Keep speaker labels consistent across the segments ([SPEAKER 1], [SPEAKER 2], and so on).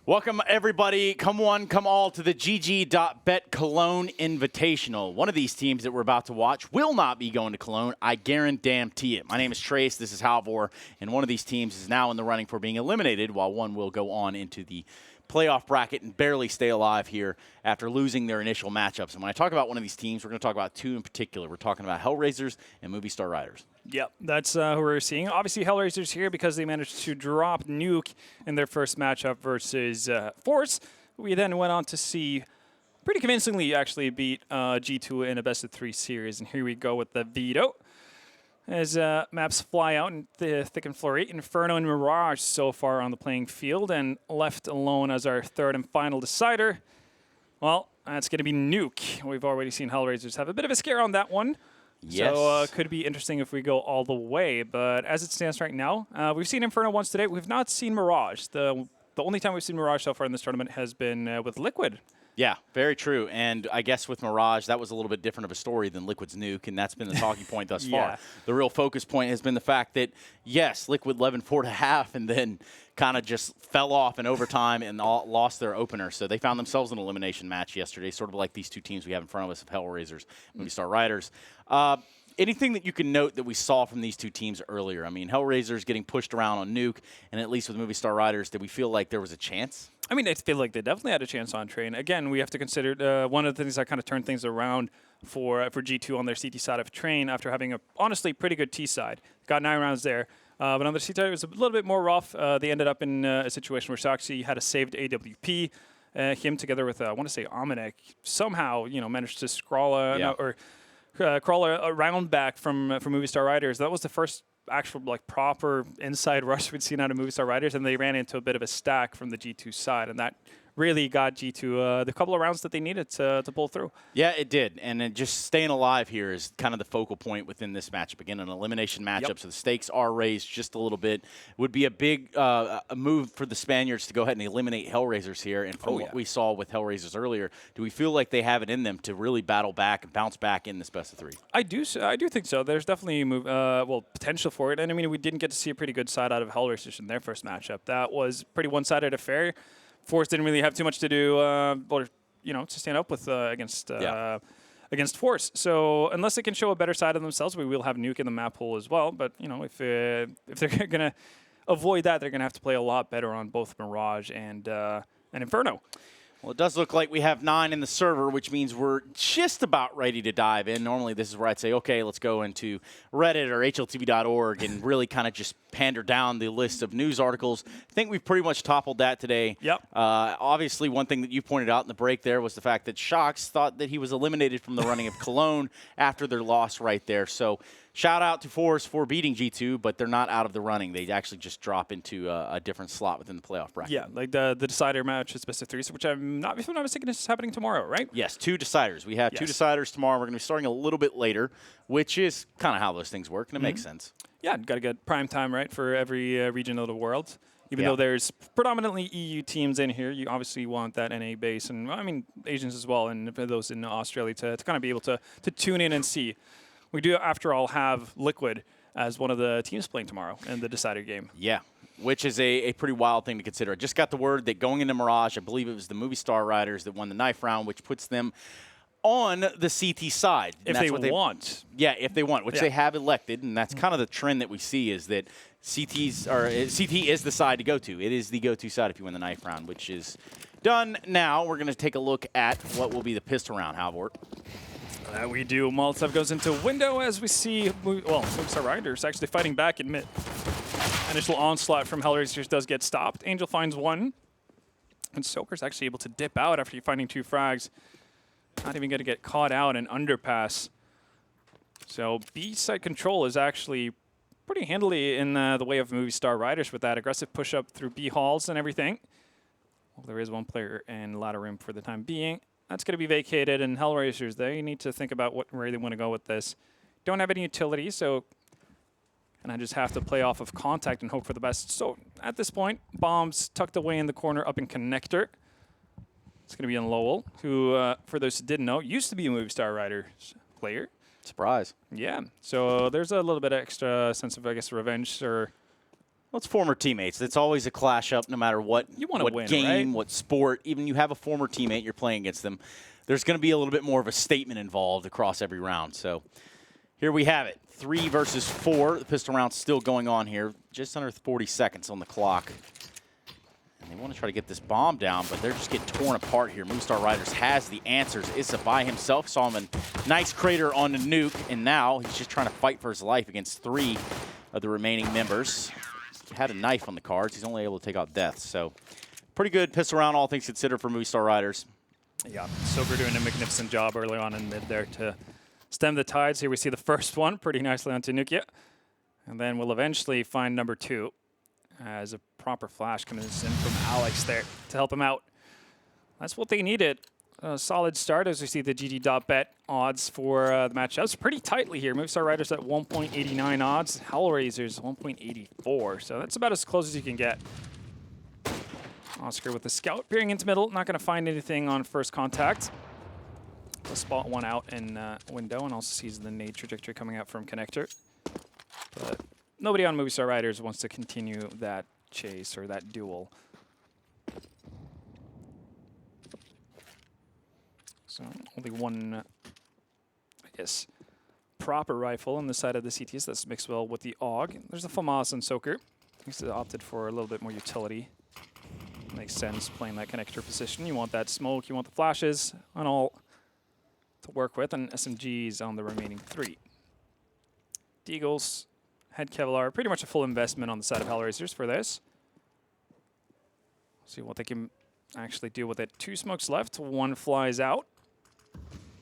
[SPEAKER 1] Welcome, everybody. Come one, come all to the GG.Bet Cologne Invitational. One of these teams that we're about to watch will not be going to Cologne. I guarantee it. My name is Trace. This is Halvor. And one of these teams is now in the running for being eliminated, while one will go on into the playoff bracket and barely stay alive here after losing their initial matchups. And when I talk about one of these teams, we're going to talk about two in particular. We're talking about HellRaisers and Movistar Riders.
[SPEAKER 2] Yep, that's who we're seeing. Obviously, HellRaisers here because they managed to drop Nuke in their first matchup versus Force. We then went on to see pretty convincingly actually beat G2 in a best-of-3 series. And here we go with the veto. As maps fly out in the thick and flurry, Inferno and Mirage so far on the playing field, and left alone as our third and final decider. Well, that's going to be Nuke. We've already seen HellRaisers have a bit of a scare on that one.
[SPEAKER 1] Yes.
[SPEAKER 2] So could be interesting if we go all the way. But as it stands right now, we've seen Inferno once today. We've not seen Mirage. The only time we've seen Mirage so far in this tournament has been with Liquid.
[SPEAKER 1] Yeah, very true. And I guess with Mirage, that was a little bit different of a story than Liquid's Nuke, and that's been the talking point thus far. The real focus point has been the fact that, yes, Liquid led 4 to half and then kind of just fell off in overtime and lost their opener. So they found themselves in an elimination match yesterday, sort of like these two teams we have in front of us of HellRaisers and Movistar Riders. Anything that you can note that we saw from these two teams earlier? I mean, HellRaisers getting pushed around on Nuke, and at least with Movistar Riders, did we feel like there was a chance?
[SPEAKER 2] I mean, I feel like they definitely had a chance on Train. Again, we have to consider one of the things that kind of turned things around for G2 on their CT side of Train after having a honestly pretty good T side. Got 9 rounds there. But on the C side, it was a little bit more rough. They ended up in a situation where Saxi had a saved AWP. Him together with, I want to say, Amanek, somehow managed to crawl a round back from Movistar Riders. That was the first actual proper inside rush we'd seen out of Movistar Riders, and they ran into a bit of a stack from the G2 side, and that really got G2 the couple of rounds that they needed to pull through.
[SPEAKER 1] Yeah, it did. And then just staying alive here is kind of the focal point within this matchup. Again, an elimination matchup, so the stakes are raised just a little bit. Would be a big a move for the Spaniards to go ahead and eliminate HellRaisers here. And from what we saw with HellRaisers earlier, do we feel like they have it in them to really battle back and bounce back in this best-of-3? I do
[SPEAKER 2] think so. There's definitely potential for it. And I mean, we didn't get to see a pretty good side out of HellRaisers in their first matchup. That was pretty one-sided affair. Force didn't really have too much to do, to stand up with against Force. So unless they can show a better side of themselves, we will have Nuke in the map pool as well. But if they're going to avoid that, they're going to have to play a lot better on both Mirage and Inferno.
[SPEAKER 1] Well, it does look like we have 9 in the server, which means we're just about ready to dive in. Normally, this is where I'd say, okay, let's go into Reddit or HLTV.org and really kind of just pander down the list of news articles. I think we've pretty much toppled that today.
[SPEAKER 2] Yep.
[SPEAKER 1] Obviously, one thing that you pointed out in the break there was the fact that Shox thought that he was eliminated from the running of Cologne after their loss right there. So shout out to Force for beating G2, but they're not out of the running. They actually just drop into a different slot within the playoff bracket.
[SPEAKER 2] Yeah, like the decider match is best of 3, which if I'm not mistaken is happening tomorrow, right?
[SPEAKER 1] Yes, 2 deciders. We have 2 deciders tomorrow. We're going to be starting a little bit later, which is kind of how those things work, and it makes sense.
[SPEAKER 2] Yeah, got to get prime time, right, for every region of the world. Even though there's predominantly EU teams in here, you obviously want that NA base, and I mean Asians as well, and those in Australia to kind of be able to tune in and see. We do, after all, have Liquid as one of the teams playing tomorrow in the decider game.
[SPEAKER 1] Yeah, which is a pretty wild thing to consider. I just got the word that going into Mirage, I believe it was the Movistar Riders that won the knife round, which puts them on the CT side.
[SPEAKER 2] If they want.
[SPEAKER 1] Yeah, if they want, which they have elected, and that's kind of the trend that we see is that CT is the side to go to. It is the go-to side if you win the knife round, which is done now. We're going to take a look at what will be the pistol round, Halvor.
[SPEAKER 2] We do. Molotov goes into window as we see, Movistar Riders actually fighting back in mid. Initial onslaught from HellRaisers does get stopped. Angel finds 1. And Soaker's actually able to dip out after finding 2 frags. Not even going to get caught out in underpass. So B-side control is actually pretty handily in the way of Movistar Riders with that aggressive push-up through B halls and everything. Well, there is 1 player in ladder room for the time being. That's going to be vacated, and HellRaisers, they need to think about where they want to go with this. Don't have any utility, so and I just have to play off of contact and hope for the best. So at this point, bombs tucked away in the corner up in connector. It's going to be in Lowell, who, for those who didn't know, used to be a Movistar Riders player.
[SPEAKER 1] Surprise.
[SPEAKER 2] Yeah. So there's a little bit of extra sense of, I guess, revenge or
[SPEAKER 1] Well, it's former teammates. It's always a clash up no matter what,
[SPEAKER 2] You want to win,
[SPEAKER 1] game,
[SPEAKER 2] right?
[SPEAKER 1] what sport. Even you have a former teammate, you're playing against them. There's going to be a little bit more of a statement involved across every round. So here we have it. 3 versus 4. The pistol round's still going on here. Just under 40 seconds on the clock. And they want to try to get this bomb down, but they're just getting torn apart here. Movistar Riders has the answers. Issa by himself. Saw him a nice crater on the nuke, and now he's just trying to fight for his life against 3 of the remaining members. He had a knife on the cards. He's only able to take out deaths. So pretty good pistol round, all things considered, for Movistar Riders.
[SPEAKER 2] Yeah, Sober doing a magnificent job early on in mid there to stem the tides. Here we see the first one pretty nicely onto Nukia. And then we'll eventually find number 2 as a proper flash comes in from Alex there to help him out. That's what they needed. A solid start as we see the GG.Bet odds for the match. That was pretty tightly here. Movistar Riders at 1.89 odds. HellRaisers 1.84. So that's about as close as you can get. Oscar with the scout peering into middle. Not going to find anything on first contact. He'll spot one out in window and also sees the nade trajectory coming out from connector. But nobody on Movistar Riders wants to continue that chase or that duel. So only one, I guess, proper rifle on the side of the CTS. That's mixed well with the AUG. There's a FAMAS and Soaker. He's opted for a little bit more utility. Makes sense playing that connector position. You want that smoke, you want the flashes on all to work with, and SMGs on the remaining 3. Deagles, Head Kevlar, pretty much a full investment on the side of HellRaisers for this. See what they can actually do with it. 2 smokes left, 1 flies out.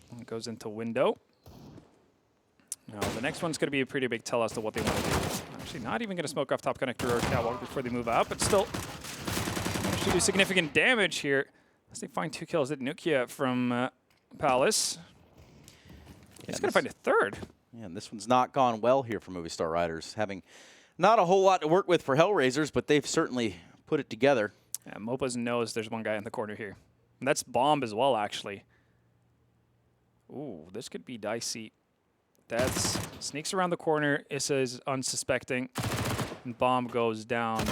[SPEAKER 2] One goes into window. Now the next one's going to be a pretty big tell as to what they want to do. Actually not even going to smoke off top connector or catwalk before they move out, but still actually do significant damage here as they find 2 kills at Nukia from Palace. He's going to find a 3rd.
[SPEAKER 1] Yeah, and this one's not gone well here for Movistar Riders, having not a whole lot to work with for HellRaisers, but they've certainly put it together.
[SPEAKER 2] Yeah, Mopas knows there's one guy in the corner here. And that's Bomb as well, actually. Ooh, this could be dicey. Deaths sneaks around the corner. Issa is unsuspecting. And Bomb goes down.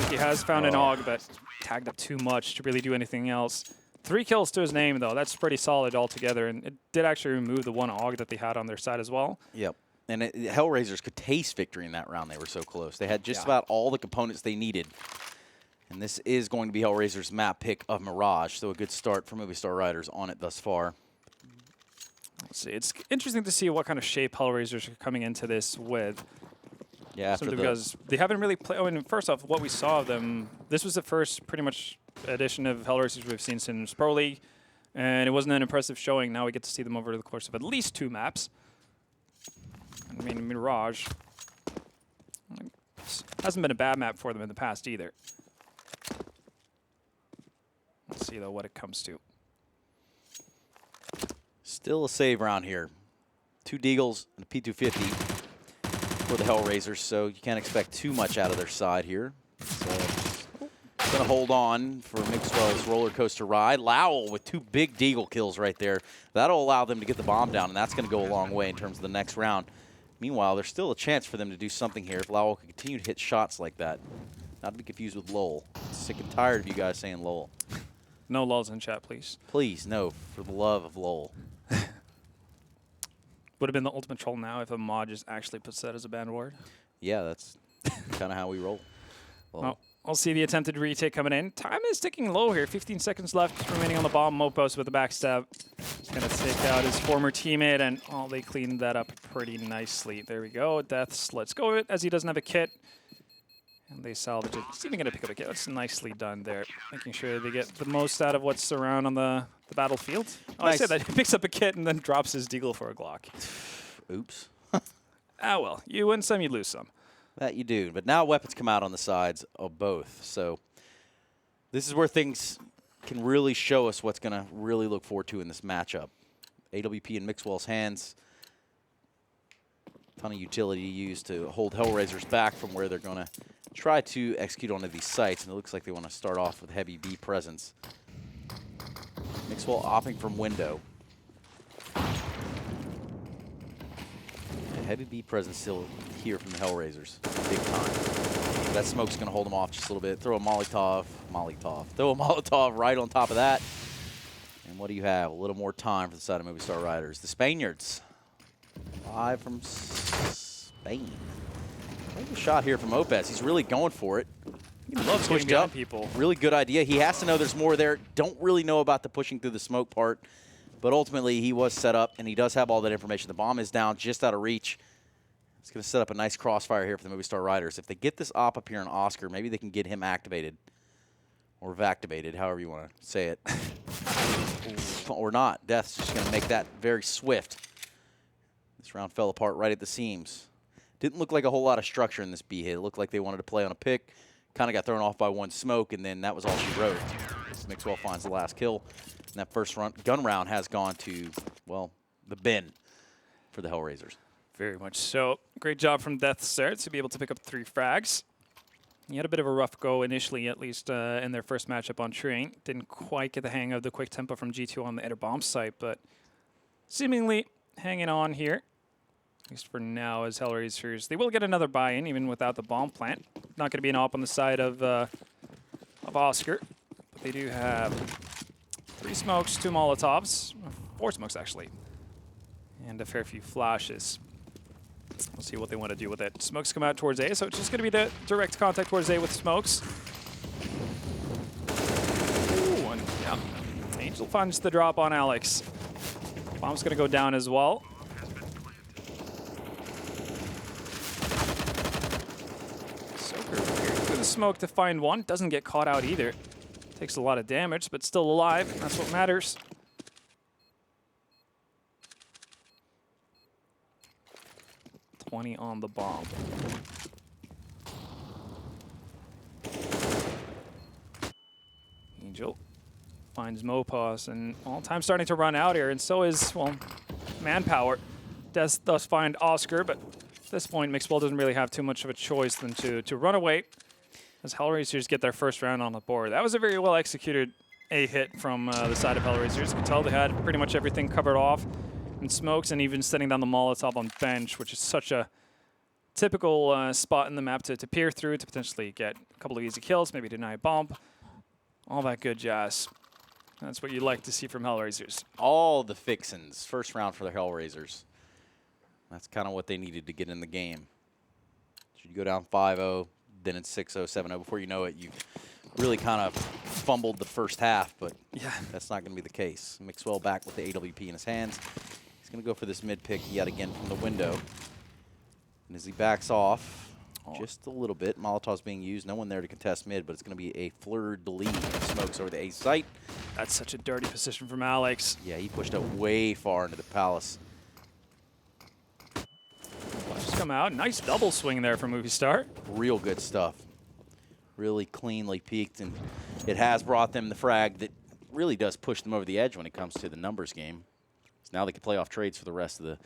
[SPEAKER 2] He has found an AUG, but tagged up too much to really do anything else. 3 kills to his name, though. That's pretty solid altogether. And it did actually remove the 1 AUG that they had on their side as well.
[SPEAKER 1] Yep. And HellRaisers could taste victory in that round. They were so close. They had just about all the components they needed. And this is going to be HellRaisers' map pick of Mirage. So a good start for Movistar Riders on it thus far.
[SPEAKER 2] Let's see. It's interesting to see what kind of shape HellRaisers are coming into this with.
[SPEAKER 1] Yeah, after
[SPEAKER 2] because they haven't really played. I mean, first off, what we saw of them, this was the first pretty much edition of HellRaisers we've seen since Pro League, and it wasn't an impressive showing. Now we get to see them over the course of at least 2 maps. I mean, Mirage hasn't been a bad map for them in the past either. Let's see, though, what it comes to.
[SPEAKER 1] Still a save round here. 2 Deagles and a P250 for the HellRaisers, so you can't expect too much out of their side here. So going to hold on for Mixwell's roller coaster ride. Lowell with 2 big Deagle kills right there. That'll allow them to get the bomb down, and that's going to go a long way in terms of the next round. Meanwhile, there's still a chance for them to do something here if Lowell can continue to hit shots like that. Not to be confused with Lowell. Sick and tired of you guys saying Lowell.
[SPEAKER 2] No lulls in chat, please.
[SPEAKER 1] Please, no, for the love of Lowell.
[SPEAKER 2] Would have been the ultimate troll now if a mod just actually puts that as a banned word.
[SPEAKER 1] Yeah, that's kind of how we roll.
[SPEAKER 2] Well, I'll see the attempted retake coming in. Time is ticking low here. 15 seconds left remaining on the bomb. Mopos with the backstab. He's going to take out his former teammate, and they cleaned that up pretty nicely. There we go. Deaths. Let's go with it as he doesn't have a kit. And they salvage it. He's even going to pick up a kit. That's nicely done there. Making sure they get the most out of what's around on the battlefield. Oh, nice. I said that. He picks up a kit and then drops his Deagle for a Glock.
[SPEAKER 1] Oops.
[SPEAKER 2] Well. You win some, you lose some.
[SPEAKER 1] That you do. But now weapons come out on the sides of both. So this is where things can really show us what's going to really look forward to in this matchup. AWP in Mixwell's hands. Ton of utility used to hold HellRaisers back from where they're going to try to execute onto these sites. And it looks like they want to start off with heavy B presence. Mixwell opting from window. Heavy B presence still here from the HellRaisers. Big time. That smoke's going to hold him off just a little bit. Throw a Molotov. Throw a Molotov right on top of that. And what do you have? A little more time for the side of Movistar Riders. The Spaniards, live from Spain. Great shot here from Opez. He's really going for it.
[SPEAKER 2] He loves pushing up people.
[SPEAKER 1] Really good idea. He has to know there's more there. Don't really know about the pushing through the smoke part. But ultimately, he was set up, and he does have all that information. The bomb is down, just out of reach. It's going to set up a nice crossfire here for the Movistar Riders. If they get this op up here on Oscar, maybe they can get him activated. Or Vactivated, however you want to say it. Or not. Death's just going to make that very swift. This round fell apart right at the seams. Didn't look like a whole lot of structure in this B hit. It looked like they wanted to play on a pick. Kind of got thrown off by one smoke, and then that was all she wrote. Mixwell finds the last kill. And that first gun round has gone to, well, the bin for the HellRaisers.
[SPEAKER 2] Very much so. Great job from Death there to be able to pick up 3 frags. He had a bit of a rough go initially, at least in their first matchup on Train. Didn't quite get the hang of the quick tempo from G2 on the inner bomb site, but seemingly hanging on here, at least for now, as HellRaisers. They will get another buy-in, even without the bomb plant. Not going to be an op on the side of Oscar, but they do have 3 smokes, 2 Molotovs, 4 smokes actually, and a fair few flashes. We'll see what they want to do with it. Smokes come out towards A, so it's just going to be the direct contact towards A with smokes. Ooh, and yeah, Angel finds the drop on Alex. Bomb's going to go down as well. Soaker through the smoke to find one. Doesn't get caught out either. Takes a lot of damage, but still alive. That's what matters. On the bomb. Angel finds Mopos, and well, time's starting to run out here, and so is, well, manpower. Does thus find Oscar, but at this point, Mixwell doesn't really have too much of a choice than to run away as HellRaisers get their first round on the board. That was a very well executed A hit from the side of HellRaisers. You can tell they had pretty much everything covered off in smokes, and even setting down the Molotov on bench, which is such a typical spot in the map to peer through to potentially get a couple of easy kills, maybe deny a bomb. All that good jazz. That's what you like to see from HellRaisers.
[SPEAKER 1] All the fixins. First round for the HellRaisers. That's kind of what they needed to get in the game. You go down 5-0, then it's 6-0, 7-0. Before you know it, you really kind of fumbled the first half, but yeah, that's not going to be the case. Mixwell back with the AWP in his hands. He's going to go for this mid pick yet again from the window. And as he backs off just a little bit, Molotov's being used. No one there to contest mid, but it's going to be a fleur-de-lis of smokes over the A site.
[SPEAKER 2] That's such a dirty position from Alex.
[SPEAKER 1] Yeah, he pushed up way far into the palace.
[SPEAKER 2] Flashes come out. Nice double swing there from Movistar.
[SPEAKER 1] Real good stuff. Really cleanly peaked, and it has brought them the frag that really does push them over the edge when it comes to the numbers game. So now they can play off trades for the rest of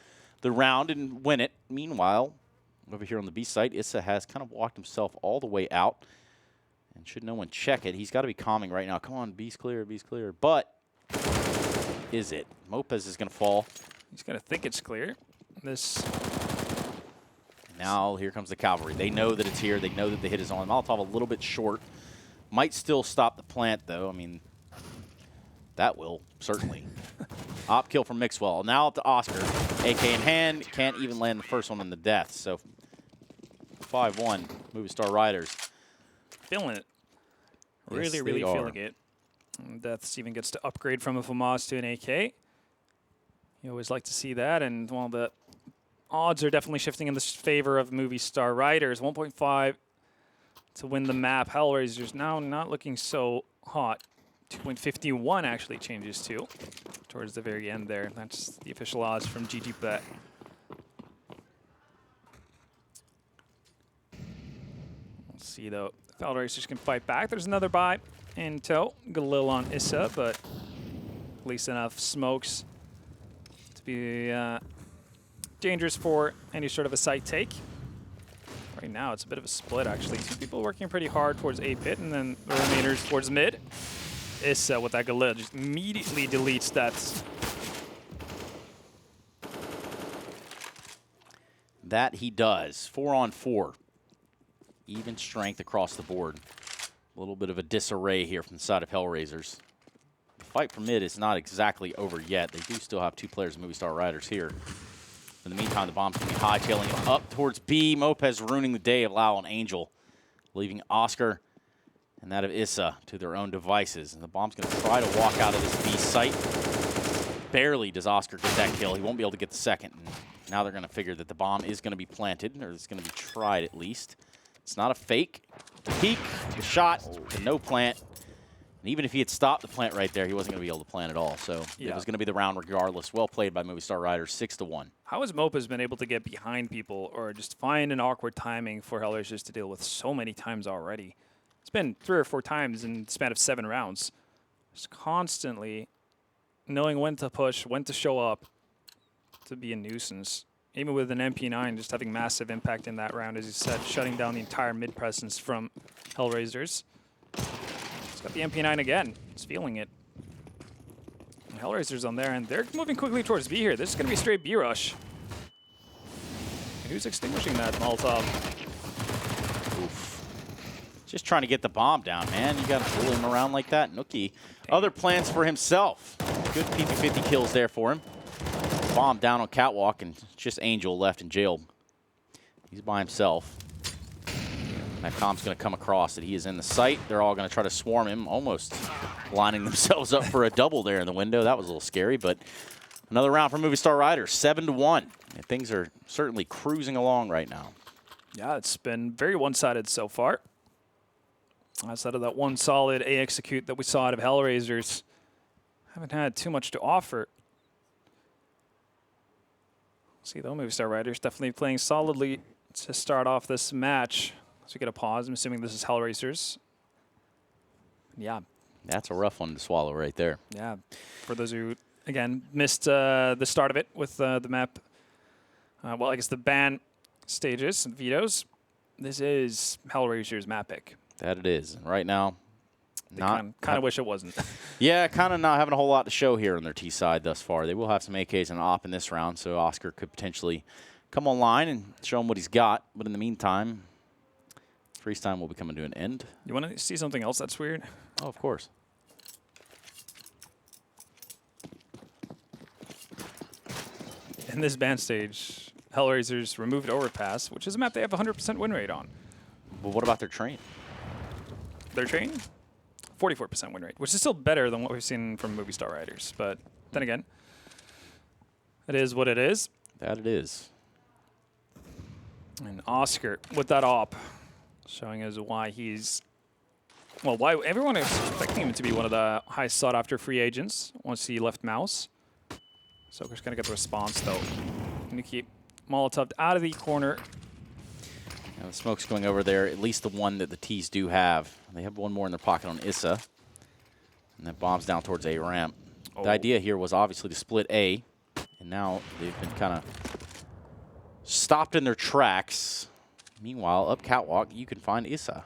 [SPEAKER 1] the round and win it. Meanwhile, over here on the B site, Issa has kind of walked himself all the way out. And should no one check it, he's got to be calming right now. Come on, B's clear, B's clear. But is it? Mopez is going to fall.
[SPEAKER 2] He's going to think it's clear.
[SPEAKER 1] Now here comes the cavalry. They know that it's here. They know that the hit is on. Molotov a little bit short. Might still stop the plant, though. I mean, that will, certainly. Op kill from Mixwell. Now up to Oscar. AK in hand. Can't even land the first one on the death. So 5-1, Movistar Riders.
[SPEAKER 2] Feeling it.
[SPEAKER 1] Yes,
[SPEAKER 2] really feeling it. And Deaths even gets to upgrade from a FAMAS to an AK. You always like to see that. And, well, the odds are definitely shifting in the favor of Movistar Riders. 1.5 to win the map. HellRaisers now not looking so hot. 2.51 actually changes to towards the very end there. That's the official odds from GG.Bet. We'll see, though. If HellRaisers can fight back, there's another buy in tow. Galil on Issa, but at least enough smokes to be dangerous for any sort of a site take. Right now, it's a bit of a split, actually. Two people working pretty hard towards A pit, and then the remainers towards mid. Issa with that Galil just immediately deletes that.
[SPEAKER 1] That he does. 4-on-4. even strength across the board. A little bit of a disarray here from the side of HellRaisers. The fight for mid is not exactly over yet. They do still have 2 players of Movistar Riders here. In the meantime, the bomb's going to be hightailing it up towards B. Mopez ruining the day of Lau and Angel, leaving Oscar and that of Issa to their own devices. And the bomb's going to try to walk out of this B site. Barely does Oscar get that kill. He won't be able to get the second. And now they're going to figure that the bomb is going to be planted, or it's going to be tried at least. It's not a fake. The peek, the shot, the no plant. And even if he had stopped the plant right there, he wasn't going to be able to plant at all. So it was going to be the round regardless. Well played by Movistar Riders, 6-1.
[SPEAKER 2] How has Mopez been able to get behind people or just find an awkward timing for HellRaisers to deal with so many times already? It's been 3 or 4 times in the span of 7 rounds. Just constantly knowing when to push, when to show up to be a nuisance. Even with an MP9 just having massive impact in that round, as you said, shutting down the entire mid presence from HellRaisers. He's got the MP9 again. He's feeling it. And HellRaisers on there, and they're moving quickly towards B here. This is going to be a straight B rush. Who's extinguishing that Molotov?
[SPEAKER 1] Oof. Just trying to get the bomb down, man. You got to pull him around like that. Nookie, other plans for himself. Good PP50 kills there for him. Bomb down on catwalk, and just Angel left in jail. He's by himself. That comp's going to come across that he is in the site. They're all going to try to swarm him, almost lining themselves up for a double there in the window. That was a little scary, but another round for Movistar Riders, 7-1. And things are certainly cruising along right now.
[SPEAKER 2] Yeah, it's been very one-sided so far. Outside of that one solid A execute that we saw out of HellRaisers, haven't had too much to offer. See, though, Movistar Riders definitely playing solidly to start off this match. So we get a pause. I'm assuming this is HellRaisers. Yeah.
[SPEAKER 1] That's a rough one to swallow right there.
[SPEAKER 2] Yeah. For those who, again, missed the start of it with the map, well, I guess the ban stages and vetoes, this is HellRaisers map pick.
[SPEAKER 1] That it is. And right now,
[SPEAKER 2] kind of wish it wasn't.
[SPEAKER 1] Yeah, kind of not having a whole lot to show here on their T side thus far. They will have some AKs and op in this round, so Oscar could potentially come online and show him what he's got. But in the meantime, freeze time will be coming to an end.
[SPEAKER 2] You want to see something else that's weird?
[SPEAKER 1] Oh, of course.
[SPEAKER 2] In this ban stage, HellRaisers removed Overpass, which is a map they have 100% win rate on.
[SPEAKER 1] But what about their train?
[SPEAKER 2] Their train? 44% win rate, which is still better than what we've seen from Movistar Riders. But then again, it is what it is.
[SPEAKER 1] That it is.
[SPEAKER 2] And Oscar with that op, showing us why he's, well, why everyone is expecting him to be one of the highest sought-after free agents once he left Mouse. Soaker's going to get the response, though. Going to keep Molotov out of the corner.
[SPEAKER 1] Now the smoke's going over there, at least the one that the T's do have. They have one more in their pocket on Issa. And that bomb's down towards A ramp. Oh. The idea here was obviously to split A. And now they've been kind of stopped in their tracks. Meanwhile, up catwalk, you can find Issa.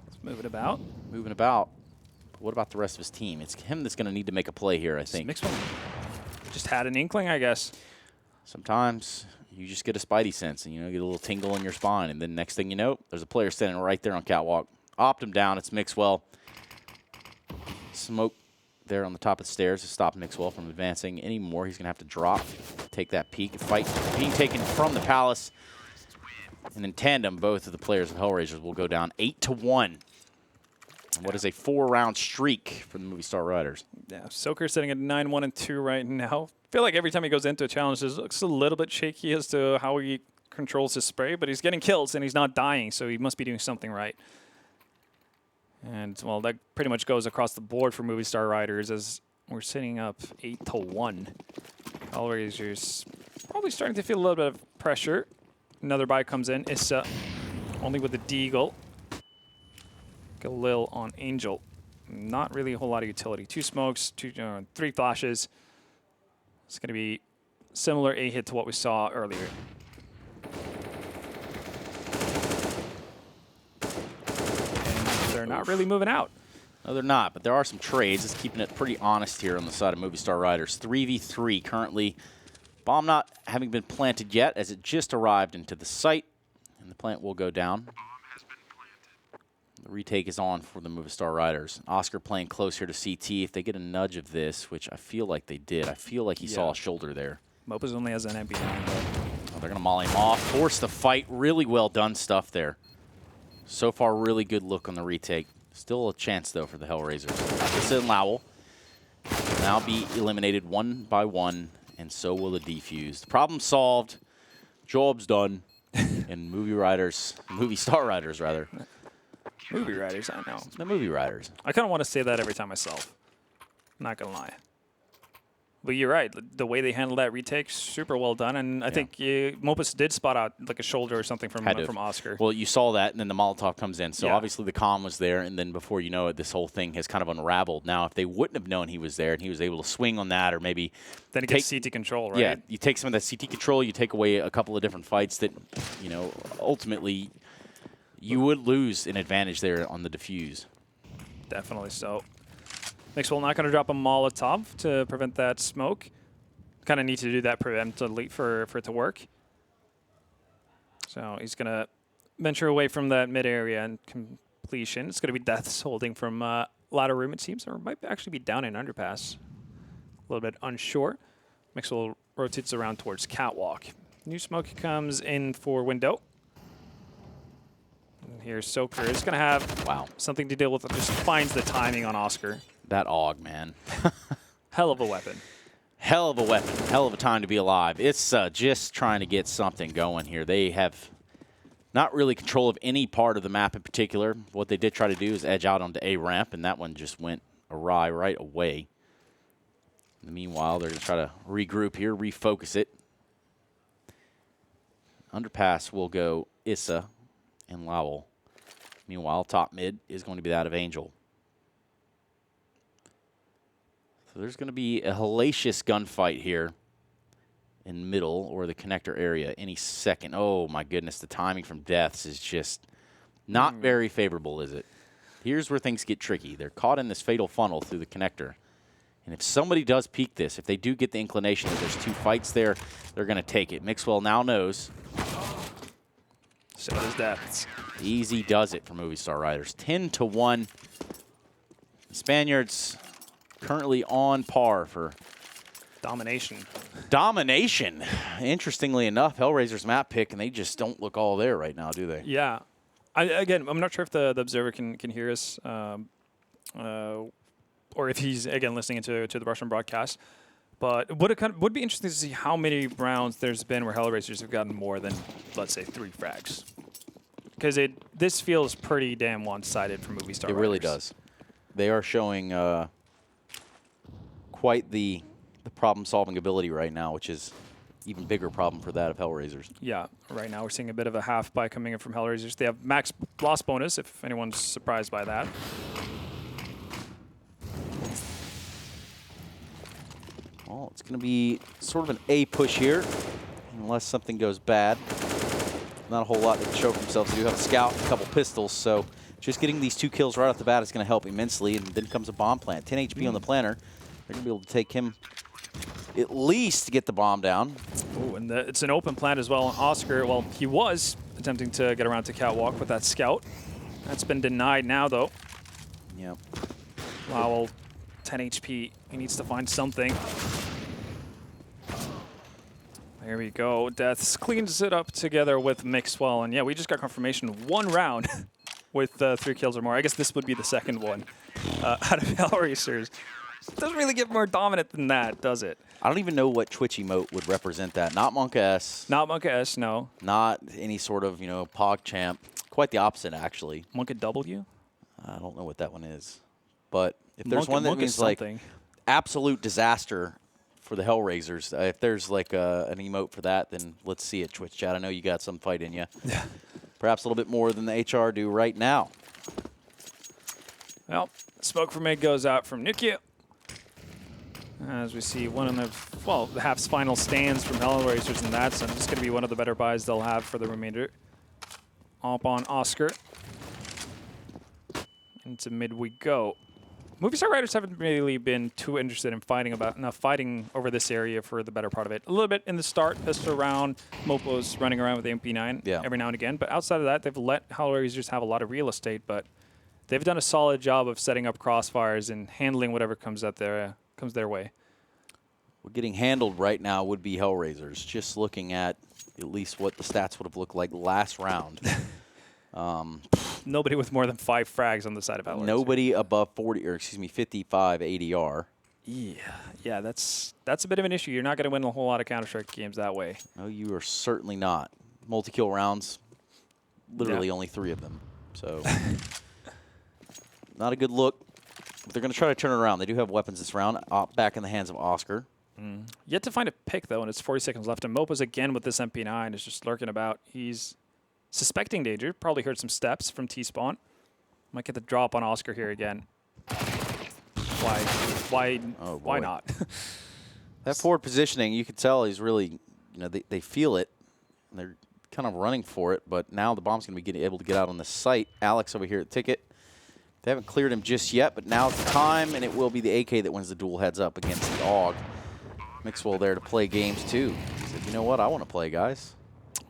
[SPEAKER 2] Let's move it about.
[SPEAKER 1] Moving about. But what about the rest of his team? It's him that's going to need to make a play here, I think.
[SPEAKER 2] Mixed one. Just had an inkling, I guess.
[SPEAKER 1] Sometimes you just get a spidey sense and, you know, get a little tingle in your spine. And then next thing you know, there's a player standing right there on catwalk. Opt him down. It's Mixwell. Smoke there on the top of the stairs to stop Mixwell from advancing anymore. He's going to have to drop, take that peek. A fight being taken from the Palace. And in tandem, both of the players of HellRaisers will go down 8-1. What is a 4-round streak for the Movistar Riders?
[SPEAKER 2] Yeah, Soaker sitting at 9-1-2 right now. I feel like every time he goes into a challenge, it looks a little bit shaky as to how he controls his spray, but he's getting kills and he's not dying, so he must be doing something right. And, well, that pretty much goes across the board for Movistar Riders as we're sitting up 8-1. HellRaisers probably starting to feel a little bit of pressure. Another buy comes in. Issa only with the Deagle. Galil on Angel. Not really a whole lot of utility. 2 smokes, 3 flashes. It's going to be similar A hit to what we saw earlier. And they're not really moving out.
[SPEAKER 1] No, they're not, but there are some trades. It's keeping it pretty honest here on the side of Movistar Riders. 3v3 currently. Bomb not having been planted yet as it just arrived into the site. And the plant will go down. The retake is on for the Movistar Riders. Oscar playing close here to CT. If they get a nudge of this, which I feel like they did, I feel like he saw a shoulder there.
[SPEAKER 2] Mopus only has an MP9, though.
[SPEAKER 1] Oh, they're going to molly him off, force the fight. Really well done stuff there. So far, really good look on the retake. Still a chance, though, for the HellRaisers. Issa and Lowell will now be eliminated one by one, and so will the defuse. Problem solved. Job's done. And Movistar Riders, rather.
[SPEAKER 2] Movie Riders, I know.
[SPEAKER 1] The Movie Riders.
[SPEAKER 2] I kind of want to say that every time myself. Not going to lie. But you're right. The way they handled that retake, super well done. And I think Mopus did spot out like a shoulder or something from Oscar.
[SPEAKER 1] Well, you saw that, and then the Molotov comes in. So obviously the comm was there, and then before you know it, this whole thing has kind of unraveled. Now, if they wouldn't have known he was there and he was able to swing on that or maybe
[SPEAKER 2] then he gets CT control, right?
[SPEAKER 1] Yeah, you take some of that CT control, you take away a couple of different fights that, you know, ultimately you would lose an advantage there on the defuse.
[SPEAKER 2] Definitely so. Mixwell not going to drop a Molotov to prevent that smoke. Kind of need to do that preemptively for it to work. So he's going to venture away from that mid area and completion. It's going to be Death's holding from ladder room, it seems, or it might actually be down in underpass. A little bit unsure. Mixwell rotates around towards catwalk. New smoke comes in for window. And here's Soaker. It's going to have something to deal with. It just finds the timing on Oscar.
[SPEAKER 1] That AUG, man.
[SPEAKER 2] Hell of a weapon.
[SPEAKER 1] Hell of a weapon. Hell of a time to be alive. It's just trying to get something going here. They have not really control of any part of the map in particular. What they did try to do is edge out onto A ramp, and that one just went awry right away. In the meanwhile, they're going to try to regroup here, refocus it. Underpass will go Issa and Lowell. Meanwhile, top mid is going to be that of Angel. So there's going to be a hellacious gunfight here in middle or the connector area any second. Oh, my goodness. The timing from Deaths is just not very favorable, is it? Here's where things get tricky. They're caught in this fatal funnel through the connector. And if somebody does peek this, if they do get the inclination that there's two fights there, they're going to take it. Mixwell now knows.
[SPEAKER 2] So does Deaths.
[SPEAKER 1] Easy does it for Movistar Riders. 10-1. The Spaniards currently on par for
[SPEAKER 2] domination.
[SPEAKER 1] Domination. Interestingly enough, HellRaisers map pick, and they just don't look all there right now, do they?
[SPEAKER 2] Yeah. Again, I'm not sure if the observer can hear us, or if he's again listening to the Russian broadcast. But would be interesting to see how many rounds there's been where HellRaisers have gotten more than, let's say, 3 frags. Because this feels pretty damn one-sided for Movistar Riders.
[SPEAKER 1] It really does. They are showing quite the problem-solving ability right now, which is even bigger problem for that of HellRaisers.
[SPEAKER 2] Yeah, right now we're seeing a bit of a half buy coming in from HellRaisers. They have max loss bonus, if anyone's surprised by that.
[SPEAKER 1] Well, it's going to be sort of an A push here, unless something goes bad. Not a whole lot to show for themselves. They do have a scout, a couple pistols, so just getting these 2 kills right off the bat is going to help immensely. And then comes a bomb plant. 10 HP on the planter. They're going to be able to take him at least to get the bomb down.
[SPEAKER 2] Oh, and it's an open plant as well. And Oscar, well, he was attempting to get around to catwalk with that scout. That's been denied now, though.
[SPEAKER 1] Yep.
[SPEAKER 2] Lowell, 10 HP. He needs to find something. There we go. Deaths cleans it up together with Mixwell. And yeah, we just got confirmation 1 round with 3 kills or more. I guess this would be the second one out of HellRaisers. Doesn't really get more dominant than that, does it?
[SPEAKER 1] I don't even know what Twitch emote would represent that. Not Monka S.
[SPEAKER 2] Not Monka S, no.
[SPEAKER 1] Not any sort of, Pog champ. Quite the opposite, actually.
[SPEAKER 2] Monka W?
[SPEAKER 1] I don't know what that one is. But if there's
[SPEAKER 2] Monka,
[SPEAKER 1] one that
[SPEAKER 2] Monka
[SPEAKER 1] means
[SPEAKER 2] something.
[SPEAKER 1] Like absolute disaster for the HellRaisers, if there's like an emote for that, then let's see it, Twitch chat. I know you got some fight in you.
[SPEAKER 2] Yeah.
[SPEAKER 1] Perhaps a little bit more than the HR do right now.
[SPEAKER 2] Well, smoke from mid goes out from Nukia. As we see one of the half's final stands from HellRaisers in that sense. It's going to be one of the better buys they'll have for the remainder. Up on Oscar. Into mid we go. Movistar Riders haven't really been too interested in fighting over this area for the better part of it. A little bit in the start, pistol round, Mopo's running around with the MP9 every now and again. But outside of that, they've let HellRaisers have a lot of real estate, but they've done a solid job of setting up crossfires and handling whatever comes their way.
[SPEAKER 1] We're getting handled right now would be HellRaisers. Just looking at least what the stats would have looked like last round.
[SPEAKER 2] Nobody with more than 5 frags on the side of HellRaisers.
[SPEAKER 1] Nobody above 55 ADR.
[SPEAKER 2] Yeah, that's a bit of an issue. You're not going to win a whole lot of Counter-Strike games that way.
[SPEAKER 1] No, you are certainly not. Multi-kill rounds, literally only 3 of them. So, not a good look. They're going to try to turn it around. They do have weapons this round, back in the hands of Oscar.
[SPEAKER 2] Yet to find a pick, though, and it's 40 seconds left. And Mopo's again with this MP9 is just lurking about. He's suspecting danger. Probably heard some steps from T-spawn. Might get the drop on Oscar here again. Why not?
[SPEAKER 1] That forward positioning, you can tell he's really, they feel it. They're kind of running for it, but now the bomb's going to be able to get out on the site. Alex over here at Ticket. They haven't cleared him just yet, but now's the time, and it will be the AK that wins the duel heads up against the AUG. Mixwell there to play games, too. He said, you know what? I want to play, guys.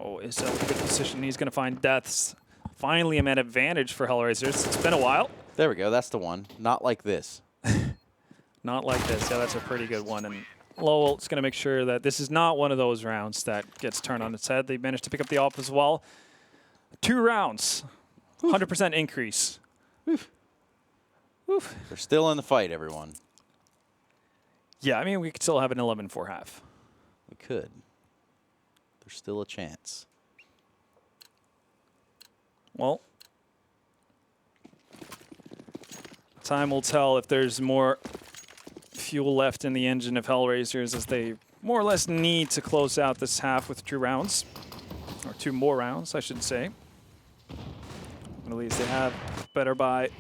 [SPEAKER 2] Oh, is that a good position? He's going to find deaths. Finally, a man advantage for HellRaisers. It's been a while.
[SPEAKER 1] There we go. That's the one. Not like this.
[SPEAKER 2] Not like this. Yeah, that's a pretty good one. And Lowell's going to make sure that this is not one of those rounds that gets turned on its head. They managed to pick up the AWP as well. 2 rounds. 100% increase.
[SPEAKER 1] Oof. Oof. They're still in the fight, everyone.
[SPEAKER 2] Yeah, I mean, we could still have an 11-4 half.
[SPEAKER 1] We could. There's still a chance.
[SPEAKER 2] Well, time will tell if there's more fuel left in the engine of HellRaisers, as they more or less need to close out this half with 2 rounds. Or 2 more rounds, I should say. At least they have better buy.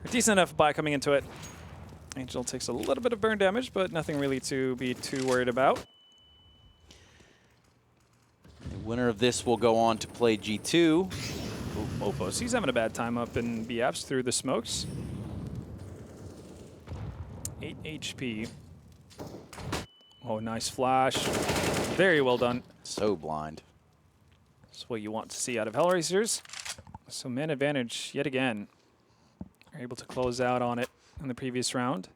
[SPEAKER 2] A decent enough buy coming into it. Angel takes a little bit of burn damage, but nothing really to be too worried about.
[SPEAKER 1] The winner of this will go on to play G2.
[SPEAKER 2] Mopos, he's having a bad time up in BFs through the smokes. 8 HP. Oh, nice flash. Very well done.
[SPEAKER 1] So blind.
[SPEAKER 2] That's what you want to see out of HellRaisers. So man advantage yet again. Are able to close out on it in the previous round.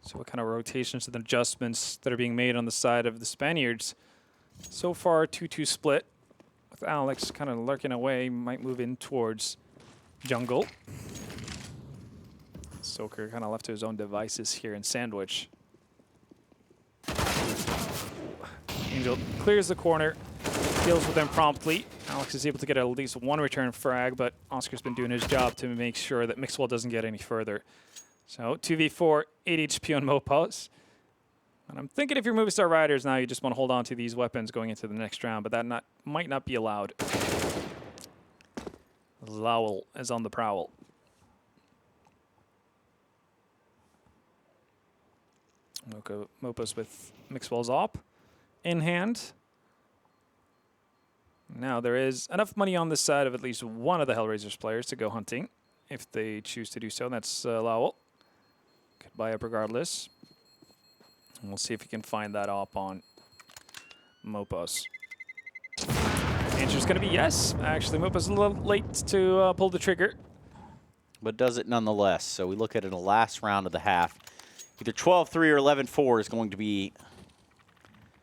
[SPEAKER 2] So what kind of rotations and adjustments that are being made on the side of the Spaniards? So far, 2-2 split. With Alex kind of lurking away, might move in towards jungle. Soaker kind of left to his own devices here in Sandwich. Angel clears the corner, deals with them promptly. Alex is able to get at least 1 return frag, but Oscar's been doing his job to make sure that Mixwell doesn't get any further. So 2v4, 8 HP on Mopos. And I'm thinking if you're Movistar Riders now, you just want to hold on to these weapons going into the next round, but that might not be allowed. Lowell is on the prowl. Mopos with Mixwell's op in hand. Now there is enough money on this side of at least one of the HellRaisers players to go hunting if they choose to do so. That's Lowell. Could buy up regardless. And we'll see if he can find that op on Mopos. Answer's going to be yes. Actually, Mopos is a little late to pull the trigger.
[SPEAKER 1] But does it nonetheless. So we look at it in the last round of the half. Either 12-3 or 11-4 is going to be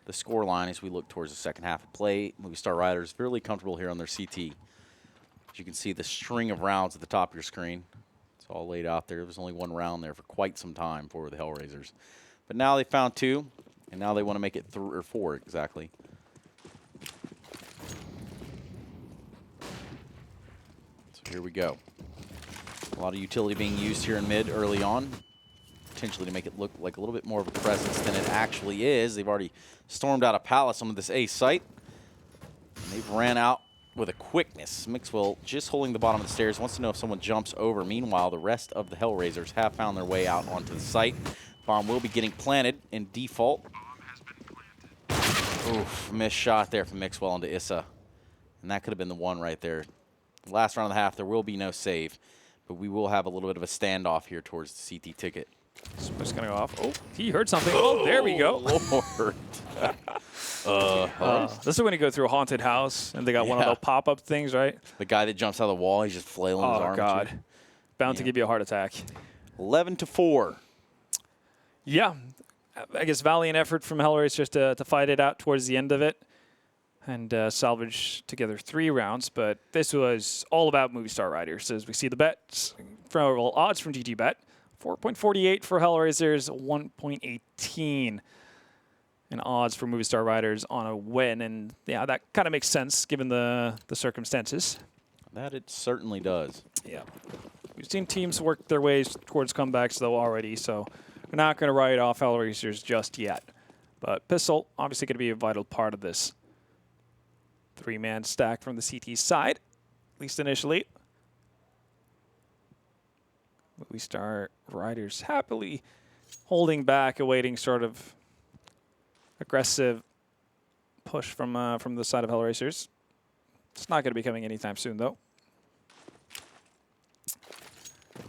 [SPEAKER 1] the score line as we look towards the second half of play. Movistar Riders fairly comfortable here on their CT. As you can see, the string of rounds at the top of your screen. It's all laid out there. There was only 1 round there for quite some time for the HellRaisers. But now they found 2, and now they want to make it 3 or 4 exactly. So here we go. A lot of utility being used here in mid early on, potentially to make it look like a little bit more of a presence than it actually is. They've already stormed out a palace onto this A site. And they've ran out with a quickness. Mixwell just holding the bottom of the stairs, wants to know if someone jumps over. Meanwhile, the rest of the HellRaisers have found their way out onto the site. Bomb will be getting planted in default. Oof, missed shot there from Mixwell into Issa. And that could have been the one right there. Last round of the half, there will be no save. But we will have a little bit of a standoff here towards the CT ticket.
[SPEAKER 2] Smoke's going to go off. Oh, he heard something. Oh, there we go.
[SPEAKER 1] Lord.
[SPEAKER 2] This is when you go through a haunted house and they got one of those pop-up things, right?
[SPEAKER 1] The guy that jumps out of the wall, he's just flailing his arm.
[SPEAKER 2] Oh, God. Bound to give you a heart attack.
[SPEAKER 1] 11-4.
[SPEAKER 2] Yeah. I guess valiant effort from HellRaisers to fight it out towards the end of it and salvage together 3 rounds. But this was all about Movistar Riders. As we see the bets, odds from GG.Bet, 4.48 for HellRaisers, 1.18 in odds for Movistar Riders on a win. And yeah, that kind of makes sense given the circumstances.
[SPEAKER 1] That it certainly does.
[SPEAKER 2] Yeah. We've seen teams work their ways towards comebacks, though, already, so we're not going to write off HellRaisers just yet. But Pistol, obviously going to be a vital part of this 3-man stack from the CT side, at least initially. Movistar Riders happily holding back, awaiting sort of aggressive push from the side of HellRaisers. It's not going to be coming anytime soon, though.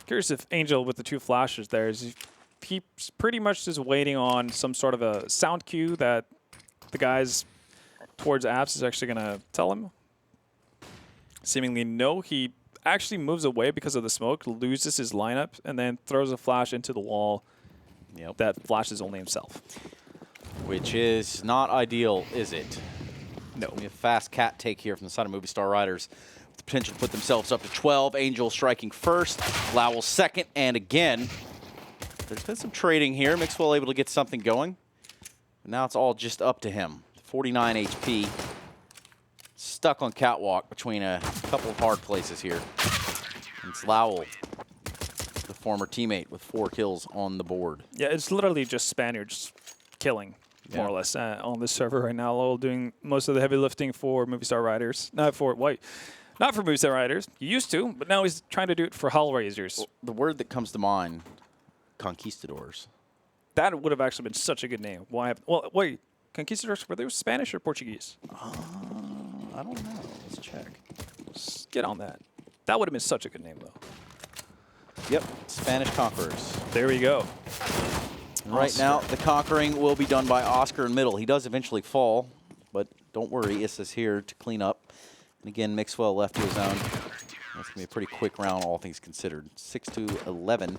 [SPEAKER 2] Curious if Angel with the 2 flashes there is he's pretty much just waiting on some sort of a sound cue that the guys towards apps is actually going to tell him. Seemingly no, he actually moves away because of the smoke, loses his lineup, and then throws a flash into the wall that flashes only himself.
[SPEAKER 1] Which is not ideal, is it?
[SPEAKER 2] No.
[SPEAKER 1] A fast cat take here from the side of Movistar Riders. With the potential to put themselves up to 12. Angel striking first, Lowell second, and again, there's been some trading here. Mixwell able to get something going. But now it's all just up to him. 49 HP. Stuck on catwalk between a couple of hard places here. And it's Lowell, the former teammate, with 4 kills on the board.
[SPEAKER 2] Yeah, it's literally just Spaniards killing, more or less, on this server right now. Lowell doing most of the heavy lifting for Movistar Riders. Not for Movistar Riders. He used to, but now he's trying to do it for HellRaisers.
[SPEAKER 1] Well, the word that comes to mind, conquistadors.
[SPEAKER 2] That would have actually been such a good name. Why? Well, wait, conquistadors, were they Spanish or Portuguese?
[SPEAKER 1] I don't know. Let's check.
[SPEAKER 2] Let's get on that. That would have been such a good name, though.
[SPEAKER 1] Yep, Spanish conquerors.
[SPEAKER 2] There we go.
[SPEAKER 1] Right now, the conquering will be done by Oscar in middle. He does eventually fall, but don't worry, Issa's here to clean up. And again, Mixwell left to his own. That's going to be a pretty quick round, all things considered. 6-11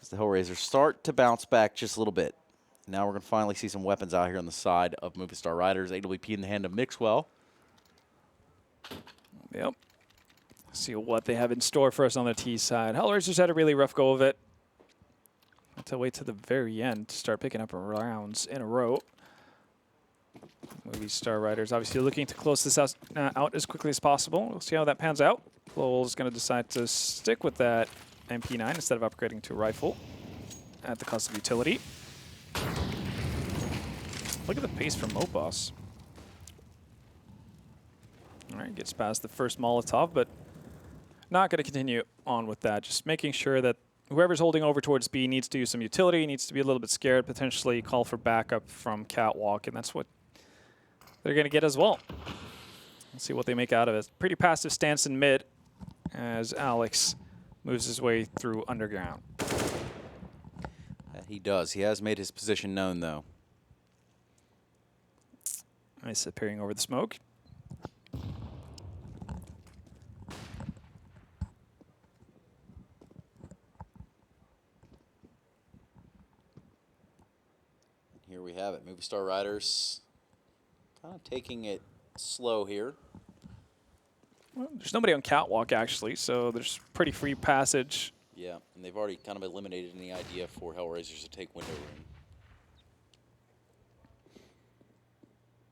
[SPEAKER 1] as the HellRaisers start to bounce back just a little bit. Now we're going to finally see some weapons out here on the side of Movistar Riders. AWP in the hand of Mixwell.
[SPEAKER 2] Yep. See what they have in store for us on the T side. HellRaisers had a really rough go of it. Have to wait to the very end to start picking up rounds in a row. Movistar Riders obviously looking to close this out as quickly as possible. We'll see how that pans out. Lowell is going to decide to stick with that MP9 instead of upgrading to a rifle at the cost of utility. Look at the pace from Mopos. All right, gets past the first Molotov, but not going to continue on with that. Just making sure that whoever's holding over towards B needs to use some utility, needs to be a little bit scared, potentially call for backup from Catwalk, and that's what they're going to get as well. Let's see what they make out of it. Pretty passive stance in mid as Alex moves his way through underground.
[SPEAKER 1] He does. He has made his position known, though.
[SPEAKER 2] Nice appearing over the smoke.
[SPEAKER 1] Here we have it. Movistar Riders kind of taking it slow here.
[SPEAKER 2] Well, there's nobody on Catwalk, actually, so there's pretty free passage.
[SPEAKER 1] Yeah, and they've already kind of eliminated any idea for HellRaisers to take window room.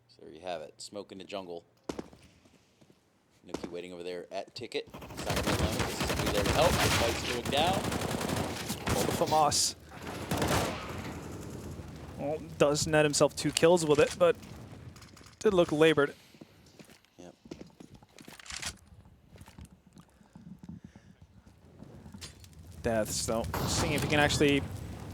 [SPEAKER 1] So there you have it. Smoke in the jungle. Nuki waiting over there at ticket. It's not going to be alone. This is somebody there to help. The fight's going down.
[SPEAKER 2] Famas. Well, does net himself 2 kills with it, but did look labored.
[SPEAKER 1] Yep.
[SPEAKER 2] Deaths, though. Seeing if he can actually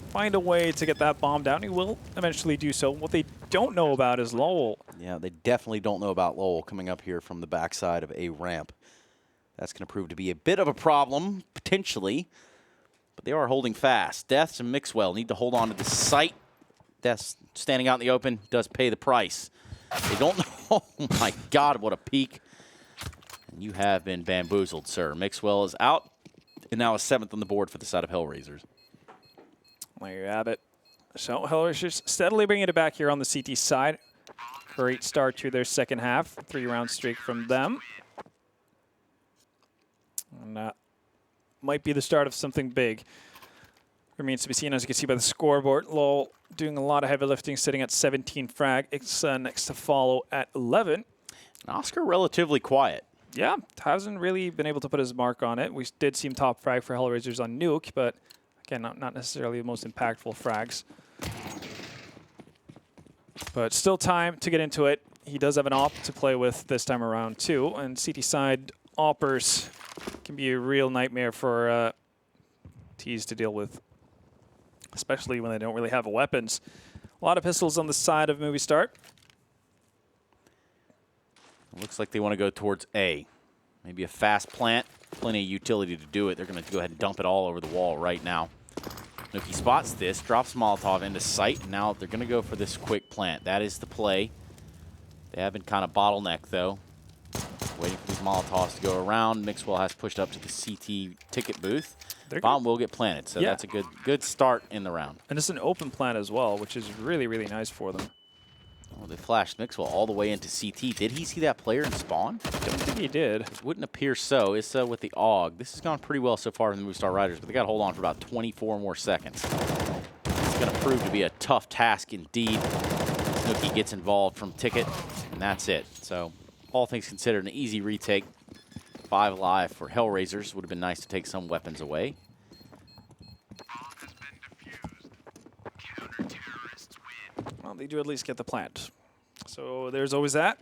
[SPEAKER 2] find a way to get that bomb down. He will eventually do so. What they don't know about is Lowell.
[SPEAKER 1] Yeah, they definitely don't know about Lowell coming up here from the backside of a ramp. That's going to prove to be a bit of a problem, potentially. But they are holding fast. Deaths and Mixwell need to hold on to the site. Deaths standing out in the open does pay the price. They don't know. Oh, my God, what a peak. And you have been bamboozled, sir. Mixwell is out, and now a 7th on the board for the side of HellRaisers.
[SPEAKER 2] There you have it. So HellRaisers steadily bringing it back here on the CT side. Great start to their second half. 3-round streak from them. And might be the start of something big. Remains to be seen, as you can see by the scoreboard. LOL doing a lot of heavy lifting, sitting at 17 frag. It's next to follow at 11.
[SPEAKER 1] And Oscar relatively quiet.
[SPEAKER 2] Yeah, hasn't really been able to put his mark on it. We did see him top frag for HellRaisers on Nuke, but again, not necessarily the most impactful frags. But still time to get into it. He does have an op to play with this time around too, and CT side oppers can be a real nightmare for T's to deal with, especially when they don't really have weapons. A lot of pistols on the side of Movistar.
[SPEAKER 1] Looks like they want to go towards A. Maybe a fast plant. Plenty of utility to do it. They're going to go ahead and dump it all over the wall right now. Nuki spots this, drops Molotov into sight, and now they're going to go for this quick plant. That is the play. They have been kind of bottlenecked, though. Waiting for these Molotovs to go around. Mixwell has pushed up to the CT ticket booth. Bomb will get planted, so that's a good start in the round.
[SPEAKER 2] And it's an open plant as well, which is really, really nice for them.
[SPEAKER 1] Oh, they flashed Mixwell all the way into CT. Did he see that player in spawn?
[SPEAKER 2] I don't think he did.
[SPEAKER 1] It wouldn't appear so. It's with the AUG. This has gone pretty well so far in the Movistar Riders, but they got to hold on for about 24 more seconds. It's going to prove to be a tough task indeed. Snooki gets involved from ticket, and that's it. So, all things considered, an easy retake. 5 alive for HellRaisers. Would have been nice to take some weapons away.
[SPEAKER 2] Well, they do at least get the plant. So there's always that.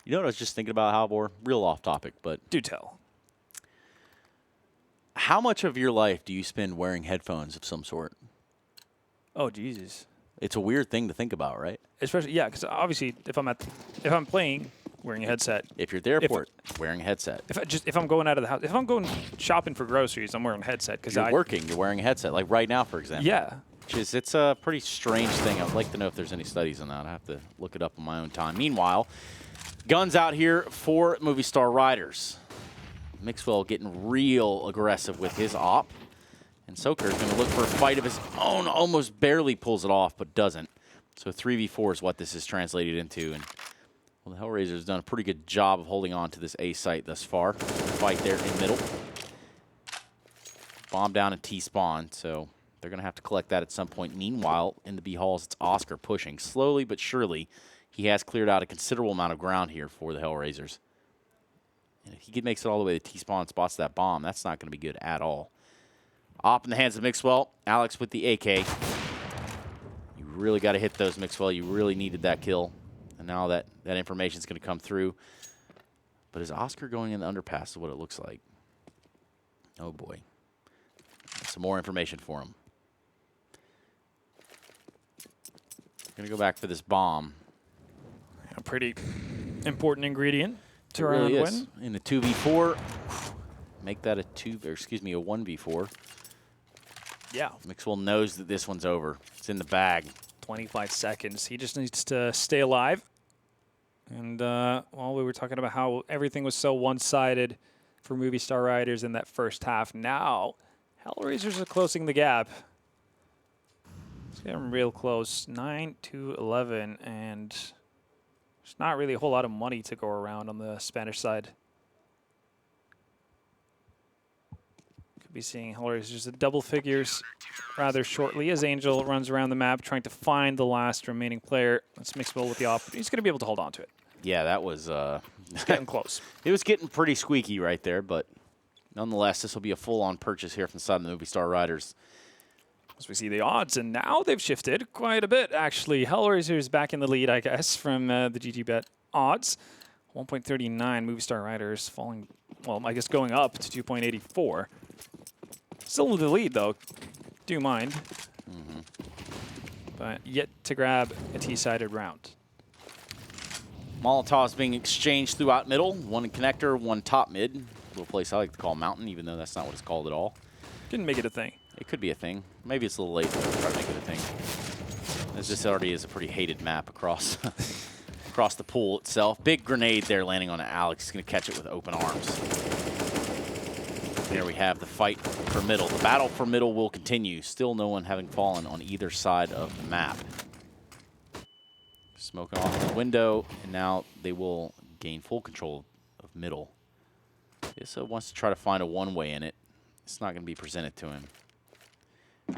[SPEAKER 1] You know what I was just thinking about, Halvor? Real off topic, but...
[SPEAKER 2] Do tell.
[SPEAKER 1] How much of your life do you spend wearing headphones of some sort?
[SPEAKER 2] Oh, Jesus.
[SPEAKER 1] It's a weird thing to think about, right?
[SPEAKER 2] Especially, yeah, because obviously if I'm playing, wearing a headset.
[SPEAKER 1] If you're at the airport, wearing a headset.
[SPEAKER 2] If I'm going out of the house, if I'm going shopping for groceries, I'm wearing a headset because
[SPEAKER 1] you're working. You're wearing a headset, like right now, for example.
[SPEAKER 2] Yeah.
[SPEAKER 1] It's a pretty strange thing. I'd like to know if there's any studies on that. I have to look it up on my own time. Meanwhile, guns out here for Movistar Riders. Mixwell getting real aggressive with his op. And Soker is going to look for a fight of his own. Almost barely pulls it off, but doesn't. So 3v4 is what this is translated into. And well, the HellRaisers have done a pretty good job of holding on to this A site thus far. Fight there in middle. Bomb down in T-spawn, so they're going to have to collect that at some point. Meanwhile, in the B halls, it's Oscar pushing. Slowly but surely, he has cleared out a considerable amount of ground here for the HellRaisers. And if he makes it all the way to T-spawn and spots that bomb, that's not going to be good at all. Op in the hands of Mixwell. Alex with the AK. You really got to hit those, Mixwell. You really needed that kill. And now that information is going to come through. But is Oscar going in the underpass is what it looks like. Oh, boy. Some more information for him. Going to go back for this bomb.
[SPEAKER 2] A pretty important ingredient to
[SPEAKER 1] round
[SPEAKER 2] really
[SPEAKER 1] win. In a 2v4, make that a 1v4.
[SPEAKER 2] Yeah.
[SPEAKER 1] Mixwell knows that this one's over. It's in the bag.
[SPEAKER 2] 25 seconds. He just needs to stay alive. And, well, we were talking about how everything was so one-sided for Movistar Riders in that first half. Now, HellRaisers are closing the gap. It's getting real close. 9-11, and there's not really a whole lot of money to go around on the Spanish side. Be seeing HellRaisers at double figures rather shortly as Angel runs around the map trying to find the last remaining player. That's Mixwell with the op. He's going to be able to hold on to it.
[SPEAKER 1] Yeah, that was...
[SPEAKER 2] it's getting close.
[SPEAKER 1] It was getting pretty squeaky right there, but nonetheless, this will be a full-on purchase here from the side of the Movistar Riders.
[SPEAKER 2] As we see the odds, and now they've shifted quite a bit, actually. HellRaisers back in the lead, I guess, from the GG.Bet odds. 1.39, Movistar Riders falling, well, I guess going up to 2.84. Still in the lead, though. Do mind. But yet to grab a T-sided round.
[SPEAKER 1] Molotovs being exchanged throughout middle. One in connector, one top mid. A little place I like to call Mountain, even though that's not what it's called at all.
[SPEAKER 2] Didn't make it a thing.
[SPEAKER 1] It could be a thing. Maybe it's a little late to try to make it a thing. As this already is a pretty hated map across across the pool itself. Big grenade there landing on Alex. He's going to catch it with open arms. There we have the fight for middle. The battle for middle will continue. Still no one having fallen on either side of the map. Smoking off the window, and now they will gain full control of middle. Issa wants to try to find a one-way in it. It's not going to be presented to him.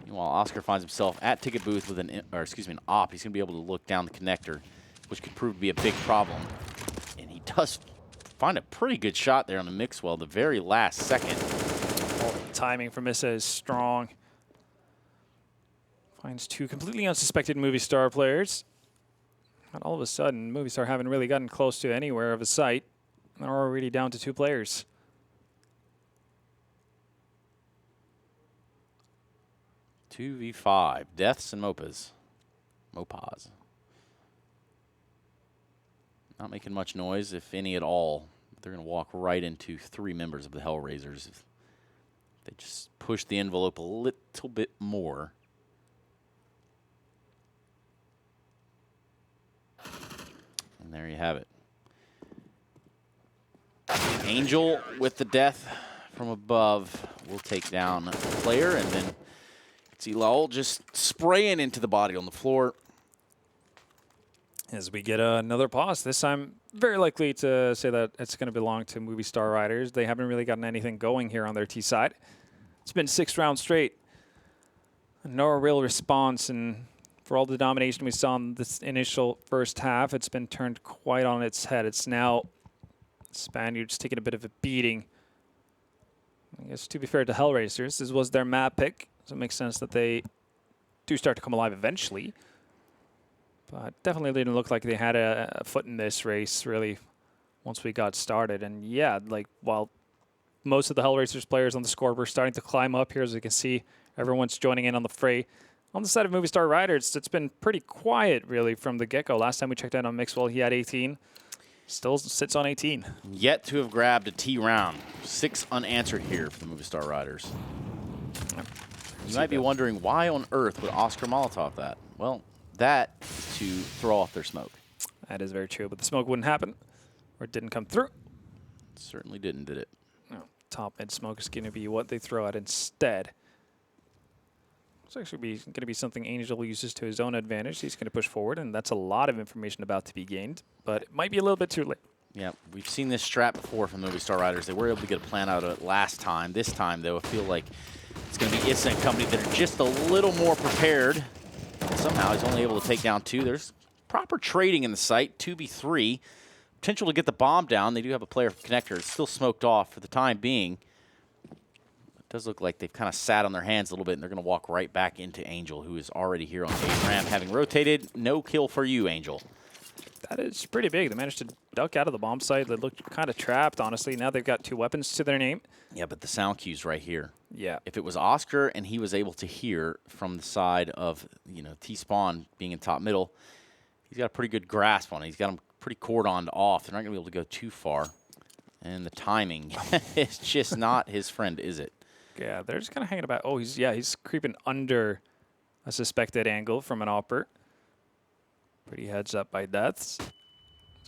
[SPEAKER 1] Meanwhile, Oscar finds himself at ticket booth with an op. He's going to be able to look down the connector, which could prove to be a big problem. And he does find a pretty good shot there on the Mixwell, the very last second.
[SPEAKER 2] Oh, the timing from Issa is strong. Finds two completely unsuspected Movistar players. And all of a sudden, Movistar haven't really gotten close to anywhere of a sight. They're already down to 2 players.
[SPEAKER 1] Two v 5, Deaths and Mopaz. Not making much noise, if any at all. They're going to walk right into 3 members of the HellRaisers. If they just push the envelope a little bit more. And there you have it. Angel with the death from above will take down the player, and then see Lowell just spraying into the body on the floor.
[SPEAKER 2] As we get another pause, this time very likely to say that it's going to belong to Movistar Riders. They haven't really gotten anything going here on their T side. It's been 6 rounds straight. No real response, and for all the domination we saw in this initial first half, it's been turned quite on its head. It's now Spaniards taking a bit of a beating. I guess to be fair to HellRaisers, this was their map pick, so it makes sense that they do start to come alive eventually. But definitely didn't look like they had a foot in this race, really, once we got started. And yeah, like, while most of the HellRaisers players on the scoreboard were starting to climb up here, as you can see, everyone's joining in on the fray. On the side of Movistar Riders, it's been pretty quiet, really, from the get-go. Last time we checked out on Mixwell, he had 18. Still sits on 18.
[SPEAKER 1] Yet to have grabbed a T round. 6 unanswered here for the Movistar Riders. You might be wondering, why on earth would Oscar Molotov that? Well, that is to throw off their smoke.
[SPEAKER 2] That is very true, but the smoke wouldn't happen, or it didn't come through.
[SPEAKER 1] It certainly didn't, did it?
[SPEAKER 2] No. Top mid smoke is going to be what they throw out instead. It's actually going to be something Angel uses to his own advantage. He's going to push forward, and that's a lot of information about to be gained, but it might be a little bit too late.
[SPEAKER 1] Yeah, we've seen this strat before from the Movistar Riders. They were able to get a plan out of it last time. This time, though, I feel like it's going to be Issa and company that are just a little more prepared. And somehow he's only able to take down 2. There's proper trading in the site, 2v3. Potential to get the bomb down. They do have a player connector. It's still smoked off for the time being. It does look like they've kind of sat on their hands a little bit, and they're going to walk right back into Angel, who is already here on the ramp, having rotated. No kill for you, Angel.
[SPEAKER 2] That is pretty big. They managed to duck out of the bomb site. They looked kind of trapped, honestly. Now they've got 2 weapons to their name.
[SPEAKER 1] Yeah, but the sound cue's right here.
[SPEAKER 2] Yeah.
[SPEAKER 1] If it was Oscar and he was able to hear from the side of, T-Spawn being in top middle, he's got a pretty good grasp on it. He's got him pretty cordoned off. They're not going to be able to go too far. And the timing is just not his friend, is it?
[SPEAKER 2] Yeah, they're just kind of hanging about. Oh, he's creeping under a suspected angle from an opper. Pretty heads up by Deaths.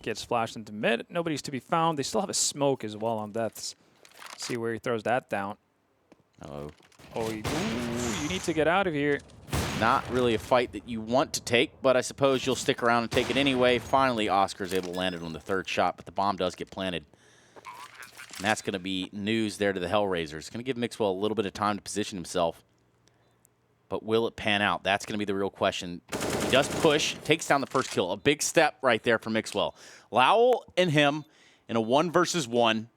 [SPEAKER 2] Gets flashed into mid. Nobody's to be found. They still have a smoke as well on Deaths. See where he throws that down.
[SPEAKER 1] Uh-oh.
[SPEAKER 2] Oh, you need to get out of here.
[SPEAKER 1] Not really a fight that you want to take, but I suppose you'll stick around and take it anyway. Finally, Oscar's able to land it on the 3rd shot, but the bomb does get planted. And that's going to be news there to the HellRaisers. Going to give Mixwell a little bit of time to position himself. But will it pan out? That's going to be the real question. He does push, takes down the first kill. A big step right there for Mixwell. Lowell and him in a 1 versus 1.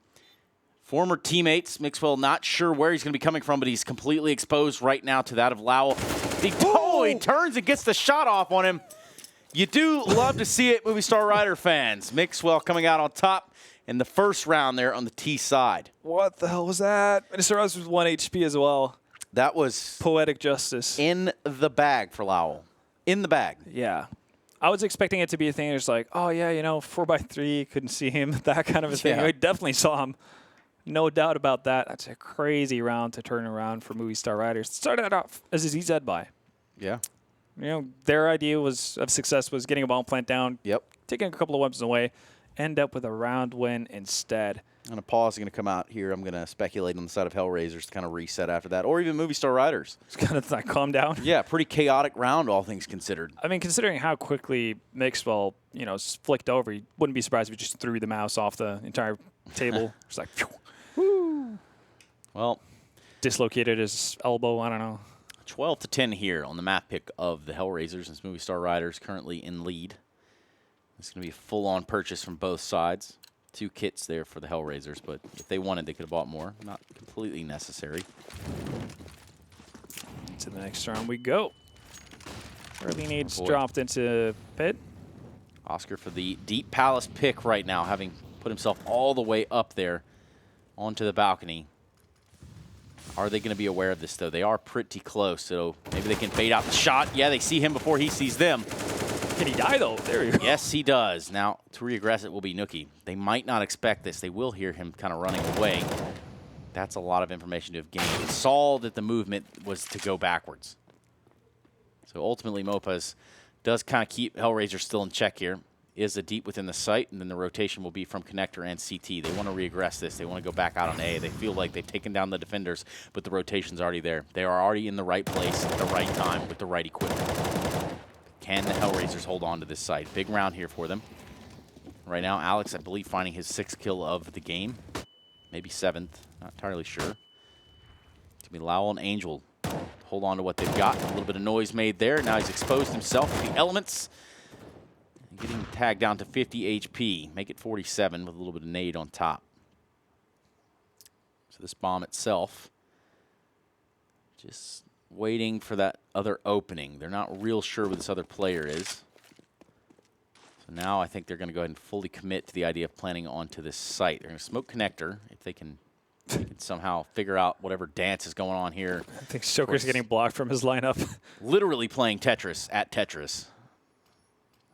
[SPEAKER 1] Former teammates. Mixwell not sure where he's going to be coming from, but he's completely exposed right now to that of Lowell. He turns and gets the shot off on him. You do love to see it, Movistar Rider fans. Mixwell coming out on top in the first round there on the T side.
[SPEAKER 2] What the hell was that? Mr. Ross was 1 HP as well.
[SPEAKER 1] That was
[SPEAKER 2] poetic justice.
[SPEAKER 1] In the bag for Lowell. In the bag.
[SPEAKER 2] Yeah. I was expecting it to be a thing. It's like, oh yeah, 4x3, couldn't see him, that kind of a thing. I definitely saw him. No doubt about that. That's a crazy round to turn around for Movistar Riders. Started off as a ZZ buy.
[SPEAKER 1] Yeah.
[SPEAKER 2] Their idea of success was getting a bomb plant down, taking a couple of weapons away, end up with a round win instead.
[SPEAKER 1] And a pause is going to come out here. I'm going to speculate on the side of HellRaisers to kind of reset after that, or even Movistar Riders.
[SPEAKER 2] It's kind of like calm down.
[SPEAKER 1] Yeah, pretty chaotic round, all things considered.
[SPEAKER 2] I mean, considering how quickly Mixwell, flicked over, you wouldn't be surprised if he just threw the mouse off the entire table. Just like, phew.
[SPEAKER 1] Woo. Well,
[SPEAKER 2] dislocated his elbow. I don't know.
[SPEAKER 1] 12-10 here on the map pick of the HellRaisers and Movistar Riders, currently in lead. It's going to be a full-on purchase from both sides. 2 kits there for the HellRaisers, but if they wanted, they could have bought more. Not completely necessary.
[SPEAKER 2] To the next round we go. Early needs dropped into pit.
[SPEAKER 1] Oscar for the Deep Palace pick right now, having put himself all the way up there onto the balcony. Are they going to be aware of this, though? They are pretty close, so maybe they can bait out the shot. Yeah, they see him before he sees them.
[SPEAKER 2] Can he die, though? There you go.
[SPEAKER 1] Yes, he does. Now, to regress it will be Nookie. They might not expect this. They will hear him kind of running away. That's a lot of information to have gained. They saw that the movement was to go backwards. So ultimately, Mopaz does kind of keep HellRaiser still in check here. Is a deep within the site, and then the rotation will be from connector and CT. They want to regress this. They want to go back out on A. They feel like they've taken down the defenders, but the rotation's already there. They are already in the right place at the right time with the right equipment. Can the HellRaisers hold on to this site? Big round here for them. Right now, Alex, I believe, finding his 6th kill of the game. Maybe 7th. Not entirely sure. It's going to be Lowell and Angel. Hold on to what they've got. A little bit of noise made there. Now he's exposed himself to the elements. Getting tagged down to 50 HP. Make it 47 with a little bit of nade on top. So this bomb itself, just waiting for that other opening. They're not real sure where this other player is. So now I think they're going to go ahead and fully commit to the idea of planning onto this site. They're going to smoke connector if they can somehow figure out whatever dance is going on here.
[SPEAKER 2] I think Stoker's getting blocked from his lineup.
[SPEAKER 1] Literally playing Tetris at Tetris.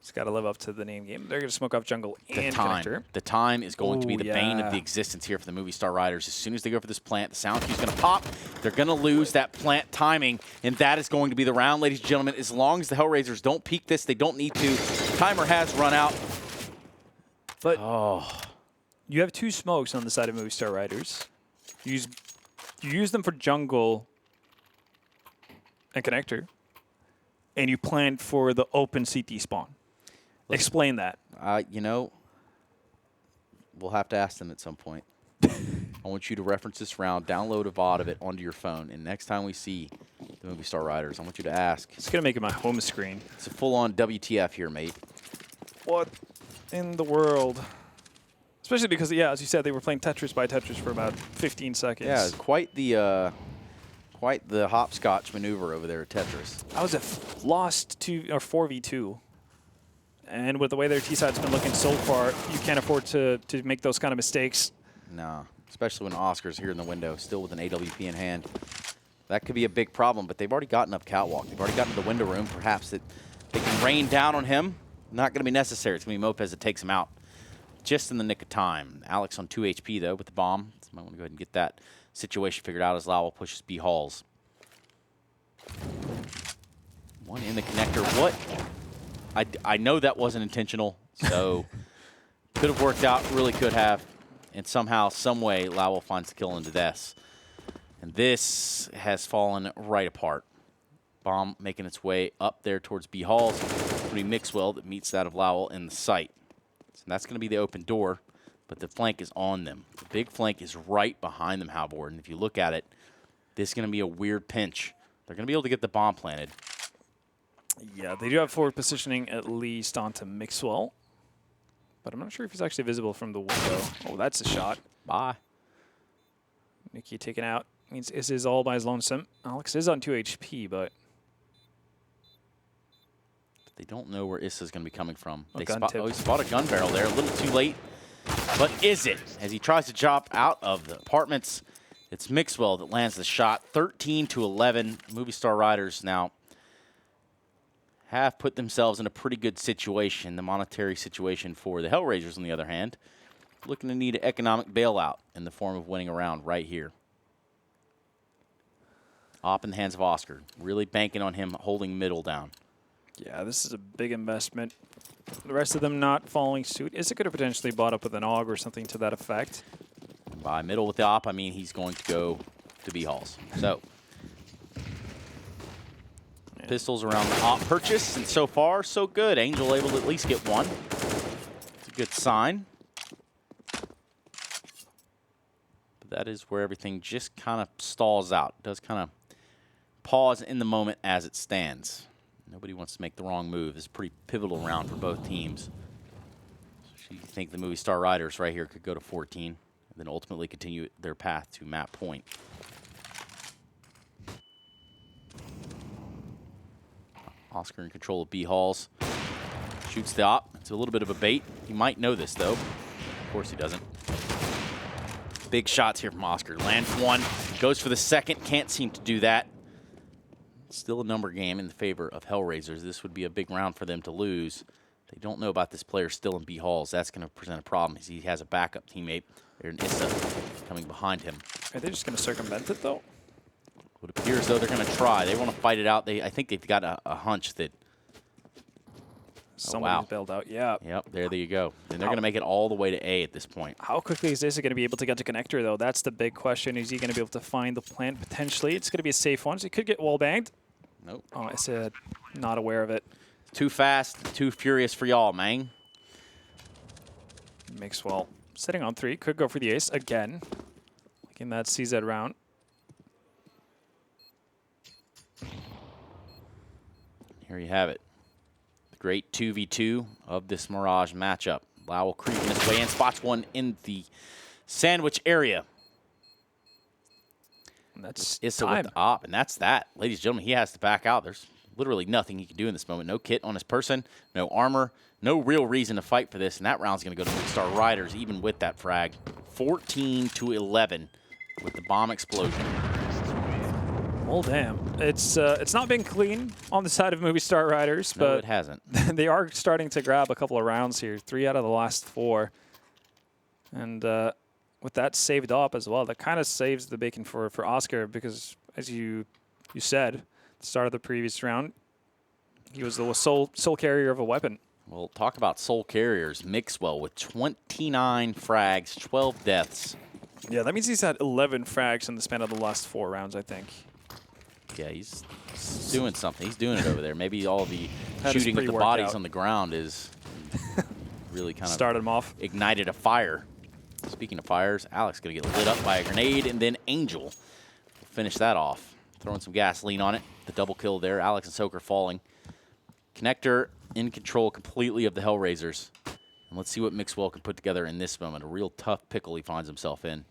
[SPEAKER 2] It's got to live up to the name game. They're going to smoke off jungle and connector.
[SPEAKER 1] The time is going to be the bane of the existence here for the Movistar Riders. As soon as they go for this plant, the sound cue's going to pop. They're going to lose that plant timing, and that is going to be the round, ladies and gentlemen. As long as the HellRaisers don't peek this, they don't need to. Timer has run out.
[SPEAKER 2] But you have 2 smokes on the side of Movistar Riders. You use them for jungle and connector, and you plant for the open CT spawn. Explain that.
[SPEAKER 1] We'll have to ask them at some point. I want you to reference this round, download a VOD of it onto your phone, and next time we see the Movistar Riders, I want you to ask.
[SPEAKER 2] It's going to make it my home screen.
[SPEAKER 1] It's a full-on WTF here, mate.
[SPEAKER 2] What in the world? Especially because, yeah, as you said, they were playing Tetris by Tetris for about 15 seconds.
[SPEAKER 1] Yeah, quite the hopscotch maneuver over there at Tetris.
[SPEAKER 2] I was lost 4v2. And with the way their T-side's been looking so far, you can't afford to make those kind of mistakes.
[SPEAKER 1] No, especially when Oscar's here in the window, still with an AWP in hand. That could be a big problem, but they've already gotten up catwalk. They've already gotten to the window room. Perhaps that they can rain down on him. Not going to be necessary. It's going to be Mopaz that takes him out just in the nick of time. Alex on 2 HP, though, with the bomb. So might want to go ahead and get that situation figured out as Lowell pushes B Halls. One in the connector. What? I know that wasn't intentional, so could have worked out, really could have. And somehow, some way, Lowell finds the kill into this. And this has fallen right apart. Bomb making its way up there towards B Halls. Pretty Mixwell that meets that of Lowell in the site. So that's going to be the open door, but the flank is on them. The big flank is right behind them, Halvor. And if you look at it, this is going to be a weird pinch. They're going to be able to get the bomb planted.
[SPEAKER 2] Yeah, they do have forward positioning at least onto Mixwell. But I'm not sure if he's actually visible from the window. Oh, that's a shot.
[SPEAKER 1] Bye.
[SPEAKER 2] Nikki taken out. Means this is all by his lonesome. Alex is on 2 HP, but
[SPEAKER 1] they don't know where Issa's going to be coming from.
[SPEAKER 2] Oh,
[SPEAKER 1] They
[SPEAKER 2] he
[SPEAKER 1] spot a gun barrel there. A little too late. But is it? As he tries to drop out of the apartments, it's Mixwell that lands the shot. 13-11. Movistar Riders now have put themselves in a pretty good situation. The monetary situation for the HellRaisers, on the other hand, looking to need an economic bailout in the form of winning a round right here. Op in the hands of Oscar, really banking on him holding middle down.
[SPEAKER 2] Yeah, this is a big investment. The rest of them not following suit. Is it going to potentially bought up with an AUG or something to that effect?
[SPEAKER 1] By middle with the op, I mean he's going to go to B-Halls. So, pistols around the op purchase, and so far, so good. Angel able to at least get one. It's a good sign. But that is where everything just kind of stalls out. It does kind of pause in the moment as it stands. Nobody wants to make the wrong move. It's a pretty pivotal round for both teams. So you think the Movistar Riders right here could go to 14 and then ultimately continue their path to map point. Oscar in control of B-Halls. Shoots the op. It's a little bit of a bait. He might know this, though. Of course he doesn't. Big shots here from Oscar. Lands one. Goes for the second. Can't seem to do that. Still a number game in the favor of HellRaisers. This would be a big round for them to lose. They don't know about this player still in B-Halls. That's going to present a problem. He has a backup teammate, Issa, coming behind him.
[SPEAKER 2] Are they just going to circumvent it, though?
[SPEAKER 1] It appears though they're going to try. They want to fight it out. I think they've got a hunch that
[SPEAKER 2] somebody's bailed out. Yeah.
[SPEAKER 1] Yep, there you go. And they're going to make it all the way to A at this point.
[SPEAKER 2] How quickly is this going to be able to get to connector, though? That's the big question. Is he going to be able to find the plant potentially? It's going to be a safe one, so he could get wall banged.
[SPEAKER 1] Nope.
[SPEAKER 2] Oh, I said not aware of it.
[SPEAKER 1] Too fast, too furious for y'all, man.
[SPEAKER 2] Mixwell sitting on 3. Could go for the ace again. Like in that CZ round.
[SPEAKER 1] Here you have it. The great 2v2 of this Mirage matchup. Lowell creeping his way in, spots one in the sandwich area.
[SPEAKER 2] And that's
[SPEAKER 1] Issa with the op, and that's that. Ladies and gentlemen, he has to back out. There's literally nothing he can do in this moment. No kit on his person, no armor, no real reason to fight for this, and that round's going to go to Movistar Riders, even with that frag. 14-11 with the bomb explosion.
[SPEAKER 2] Well, damn. It's not been clean on the side of Movistar Riders,
[SPEAKER 1] No,
[SPEAKER 2] but
[SPEAKER 1] it hasn't.
[SPEAKER 2] they are starting to grab a couple of rounds here. 3 out of the last 4. And with that saved up as well, that kind of saves the bacon for Oscar because, as you said at the start of the previous round, he was the sole carrier of a weapon.
[SPEAKER 1] Well, talk about soul carriers. Mixwell with 29 frags, 12 deaths.
[SPEAKER 2] Yeah, that means he's had 11 frags in the span of the last 4 rounds, I think.
[SPEAKER 1] Yeah, he's doing something. He's doing it over there. Maybe all the
[SPEAKER 2] That
[SPEAKER 1] shooting with the bodies
[SPEAKER 2] out.
[SPEAKER 1] on the ground is really kind of
[SPEAKER 2] started him off.
[SPEAKER 1] Ignited a fire. Speaking of fires, Alex going to get lit up by a grenade, and then Angel will finish that off. Throwing some gasoline on it. The double kill there. Alex and Soaker falling. Connector in control completely of the HellRaisers. And let's see what Mixwell can put together in this moment. A real tough pickle he finds himself in.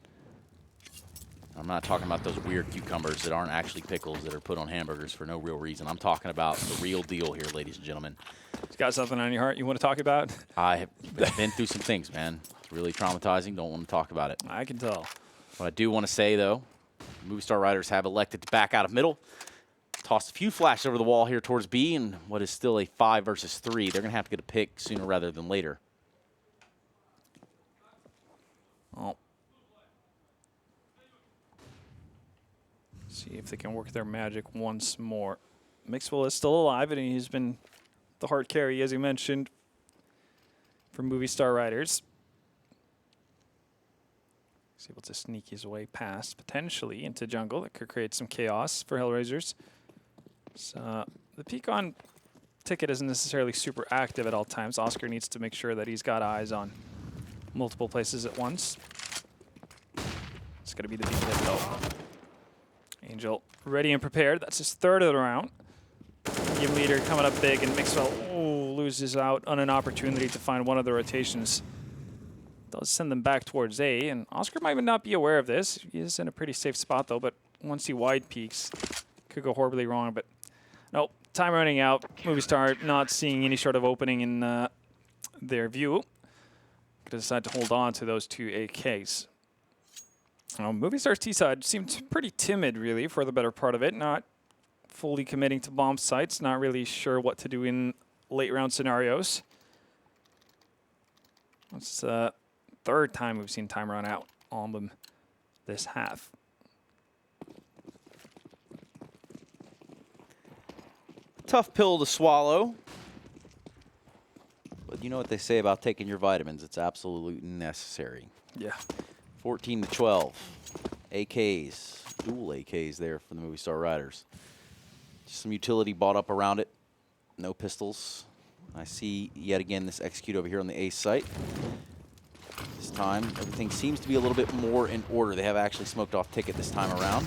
[SPEAKER 1] I'm not talking about those weird cucumbers that aren't actually pickles that are put on hamburgers for no real reason. I'm talking about the real deal here, ladies and gentlemen.
[SPEAKER 2] You got something on your heart you want to talk about?
[SPEAKER 1] I have been through some things, man. It's really traumatizing. Don't want to talk about it.
[SPEAKER 2] I can tell.
[SPEAKER 1] What I do want to say, though, Movistar Riders have elected to back out of middle. Tossed a few flashes over the wall here towards B, and what is still a 5 versus 3. They're going to have to get a pick sooner rather than later.
[SPEAKER 2] Oh. See if they can work their magic once more. Mixwell is still alive, and he's been the hard carry, as you mentioned, for Movistar Riders. He's able to sneak his way past, potentially, into jungle. That could create some chaos for HellRaisers. So, the Pecan ticket isn't necessarily super active at all times. Oscar needs to make sure that he's got eyes on multiple places at once. It's going to be the big hit, though. Angel ready and prepared. That's his 3rd of the round. Game leader coming up big, and Mixwell loses out on an opportunity to find one of the rotations. Does send them back towards A, and Oscar might not be aware of this. He is in a pretty safe spot, though, but once he wide peaks, could go horribly wrong. But no, time running out. Movistar not seeing any sort of opening in their view. Could decide to hold on to those 2 AKs. Movistar's T-side seemed pretty timid, really, for the better part of it. Not fully committing to bomb sites. Not really sure what to do in late round scenarios. It's the third time we've seen time run out on them this half.
[SPEAKER 1] Tough pill to swallow. But you know what they say about taking your vitamins. It's absolutely necessary.
[SPEAKER 2] Yeah.
[SPEAKER 1] 14 to 12. AKs. Dual AKs there for the Movistar Riders. Just some utility bought up around it. No pistols. I see yet again this execute over here on the A site. This time, everything seems to be a little bit more in order. They have actually smoked off ticket this time around.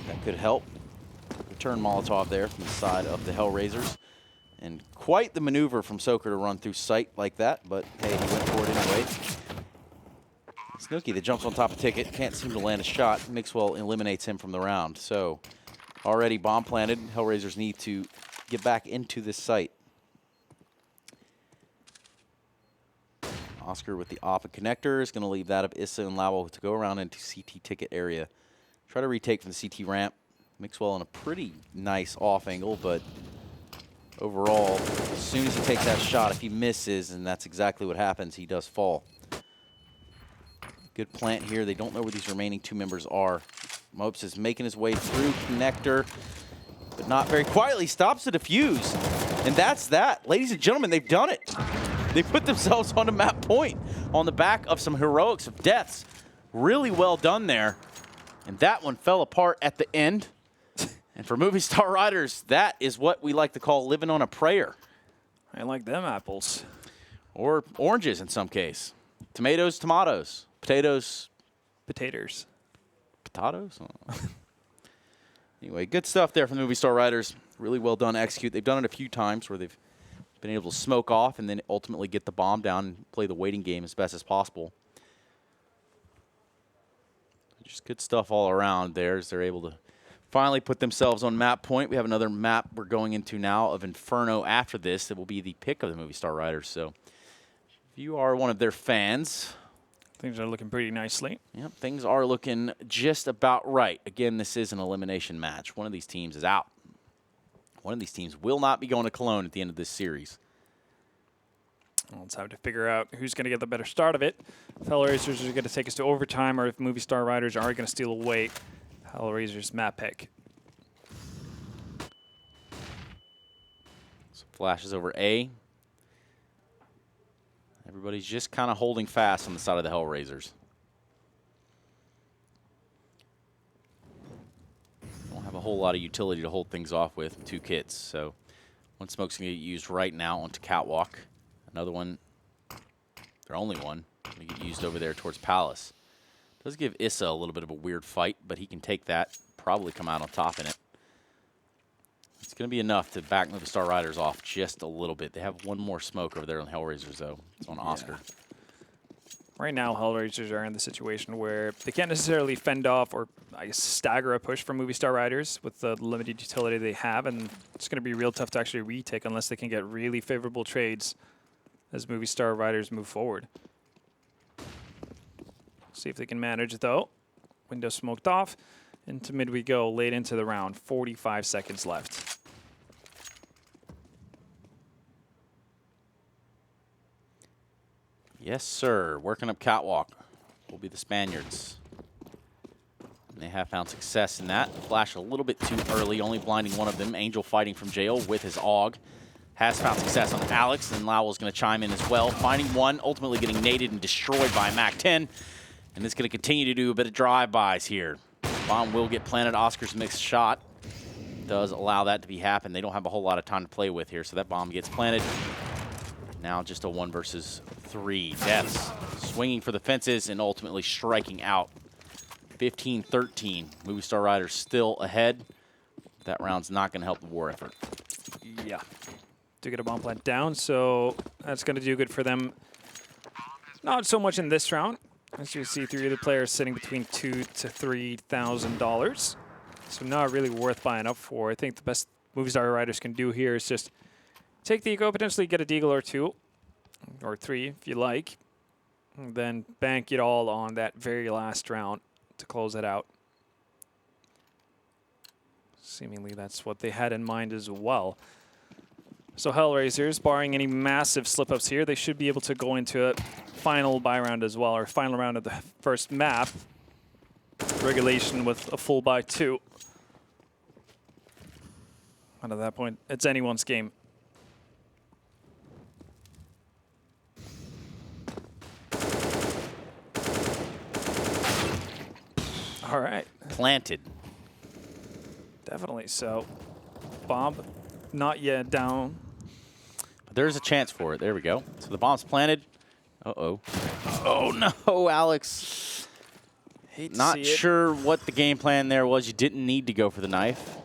[SPEAKER 1] That could help. Return Molotov there from the side of the HellRaisers. And quite the maneuver from Soaker to run through sight like that, but hey, he went for it anyway. Snooki that jumps on top of ticket, can't seem to land a shot. Mixwell eliminates him from the round. So already bomb planted. HellRaisers need to get back into this site. Oscar with the APA connector is going to leave that of Issa and Lowell to go around into CT ticket area. Try to retake from the CT ramp. Mixwell in a pretty nice off angle, but overall, as soon as he takes that shot, if he misses, and that's exactly what happens, he does fall. Good plant here. They don't know where these remaining two members are. Mopes is making his way through connector, but not very quietly. Stops the defuse, and that's that. Ladies and gentlemen, they've done it. They put themselves on a map point on the back of some heroics of deaths. Really well done there. And that one fell apart at the end. And for Movistar Riders, that is what we like to call living on a prayer.
[SPEAKER 2] I like them apples.
[SPEAKER 1] Or oranges in some case. Tomatoes, tomatoes. Potatoes.
[SPEAKER 2] Potatoes.
[SPEAKER 1] Potatoes? Oh. Anyway, good stuff there from the Movistar Riders. Really well done execute. They've done it a few times where they've been able to smoke off and then ultimately get the bomb down and play the waiting game as best as possible. Just good stuff all around there as they're able to finally put themselves on map point. We have another map we're going into now of Inferno after this. That will be the pick of the Movistar Riders. So if you are one of their fans,
[SPEAKER 2] things are looking pretty nicely.
[SPEAKER 1] Yep, things are looking just about right. Again, this is an elimination match. One of these teams is out. One of these teams will not be going to Cologne at the end of this series.
[SPEAKER 2] Well, let's have to figure out who's going to get the better start of it. If HellRaisers are going to take us to overtime, or if Movistar Riders are going to steal away HellRaisers map pick.
[SPEAKER 1] So flashes over A. Everybody's just kind of holding fast on the side of the HellRaisers. Don't have a whole lot of utility to hold things off with. Two kits, so one smoke's going to get used right now onto Catwalk. Another one, their only one, going to get used over there towards Palace. Does give Issa a little bit of a weird fight, but he can take that, probably come out on top in it. It's going to be enough to back Movistar Riders off just a little bit. They have one more smoke over there on HellRaisers, though. It's on Oscar.
[SPEAKER 2] Right now, HellRaisers are in the situation where they can't necessarily fend off or, I guess, stagger a push from Movistar Riders with the limited utility they have, and it's going to be real tough to actually retake unless they can get really favorable trades as Movistar Riders move forward. See if they can manage, though. Window smoked off. Into mid we go, late into the round. 45 seconds left.
[SPEAKER 1] Yes, sir. Working up Catwalk will be the Spaniards. And they have found success in that. Flash a little bit too early, only blinding one of them. Angel fighting from jail with his AUG. Has found success on Alex, and Lowell's going to chime in as well. Finding one, ultimately getting naded and destroyed by MAC-10. And it's going to continue to do a bit of drive-bys here. Bomb will get planted. Oscar's mixed shot does allow that to be happen. They don't have a whole lot of time to play with here, so that bomb gets planted. Now just a 1 versus 3. Deaths swinging for the fences and ultimately striking out. 15-13. Movistar Riders still ahead. That round's not going to help the war effort.
[SPEAKER 2] Yeah. To get a bomb plant down, so that's going to do good for them. Not so much in this round. As you see, 3 of the players sitting between $2,000 to $3,000. So not really worth buying up for. I think the best Movistar Riders can do here is just take the eco, potentially get a deagle or 2, or 3 if you like, and then bank it all on that very last round to close it out. Seemingly that's what they had in mind as well. So HellRaisers, barring any massive slip-ups here, they should be able to go into a final buy round as well, or final round of the first map. Regulation with a full buy 2. And at that point, it's anyone's game. All right.
[SPEAKER 1] Planted.
[SPEAKER 2] Definitely so. Bomb not yet down.
[SPEAKER 1] There's a chance for it. There we go. So the bomb's planted. Uh-oh. Oh, no, Alex. Not sure what the game plan there was. You didn't need to go for the knife.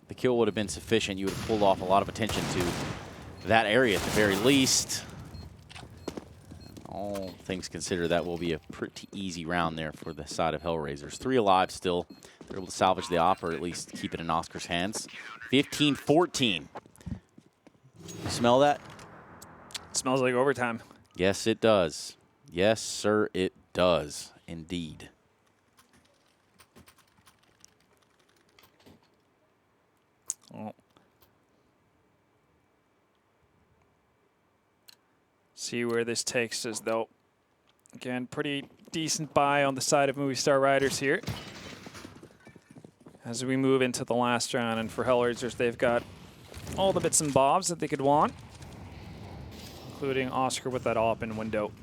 [SPEAKER 1] The kill would have been sufficient. You would have pulled off a lot of attention to that area at the very least. All things considered, that will be a pretty easy round there for the side of HellRaisers. 3 alive still. They're able to salvage the op, or at least keep it in Oscar's hands. 15-14. You smell that?
[SPEAKER 2] It smells like overtime.
[SPEAKER 1] Yes, it does. Yes, sir, it does. Indeed.
[SPEAKER 2] Oh. See where this takes us, though. Again, pretty decent buy on the side of Movistar Riders here. As we move into the last round, and for HellRaisers, they've got all the bits and bobs that they could want, including Oscar with that open window.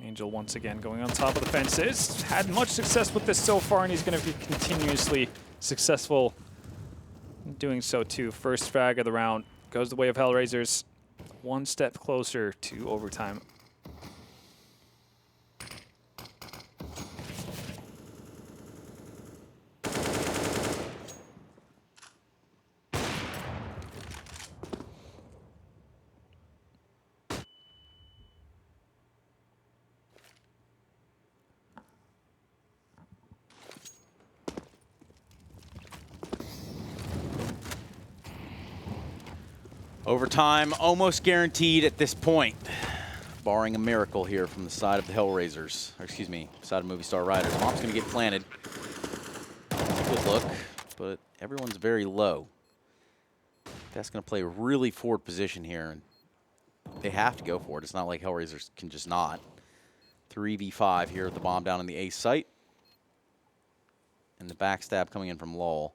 [SPEAKER 2] Angel once again going on top of the fences. Had much success with this so far, and he's going to be continuously successful in doing so too. First frag of the round goes the way of HellRaisers. One step closer to overtime.
[SPEAKER 1] Overtime almost guaranteed at this point, barring a miracle here from the side of the HellRaisers, or excuse me, side of Movistar Riders. Bomb's going to get planted. Good look, but everyone's very low. That's going to play a really forward position here, and they have to go for it. It's not like HellRaisers can just not. 3v5 here with the bomb down in the A site. And the backstab coming in from Lowell.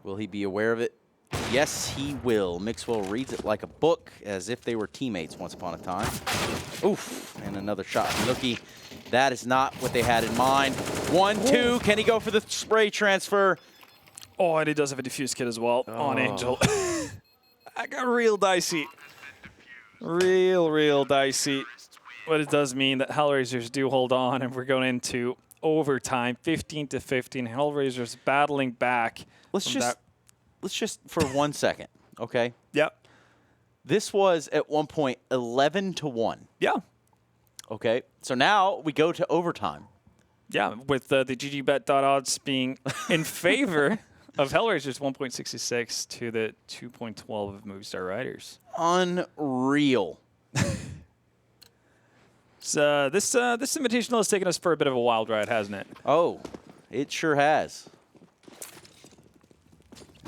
[SPEAKER 1] Will he be aware of it? Yes, he will. Mixwell reads it like a book, as if they were teammates once upon a time. Oof, and another shot from Nookie. That is not what they had in mind. 1-2, can he go for the spray transfer?
[SPEAKER 2] Oh, and he does have a defuse kit as well on Angel. I got real dicey. Real dicey. But it does mean that HellRaisers do hold on, and we're going into overtime, 15-15. HellRaisers battling back.
[SPEAKER 1] Let's just for 1 second, okay?
[SPEAKER 2] Yep.
[SPEAKER 1] This was at one point 11-1.
[SPEAKER 2] Yeah.
[SPEAKER 1] Okay, so now we go to overtime.
[SPEAKER 2] Yeah, with the GG.Bet odds being in favor of HellRaisers, 1.66 to the 2.12 of Movistar Riders.
[SPEAKER 1] Unreal.
[SPEAKER 2] So this Invitational has taken us for a bit of a wild ride, hasn't it?
[SPEAKER 1] Oh, it sure has.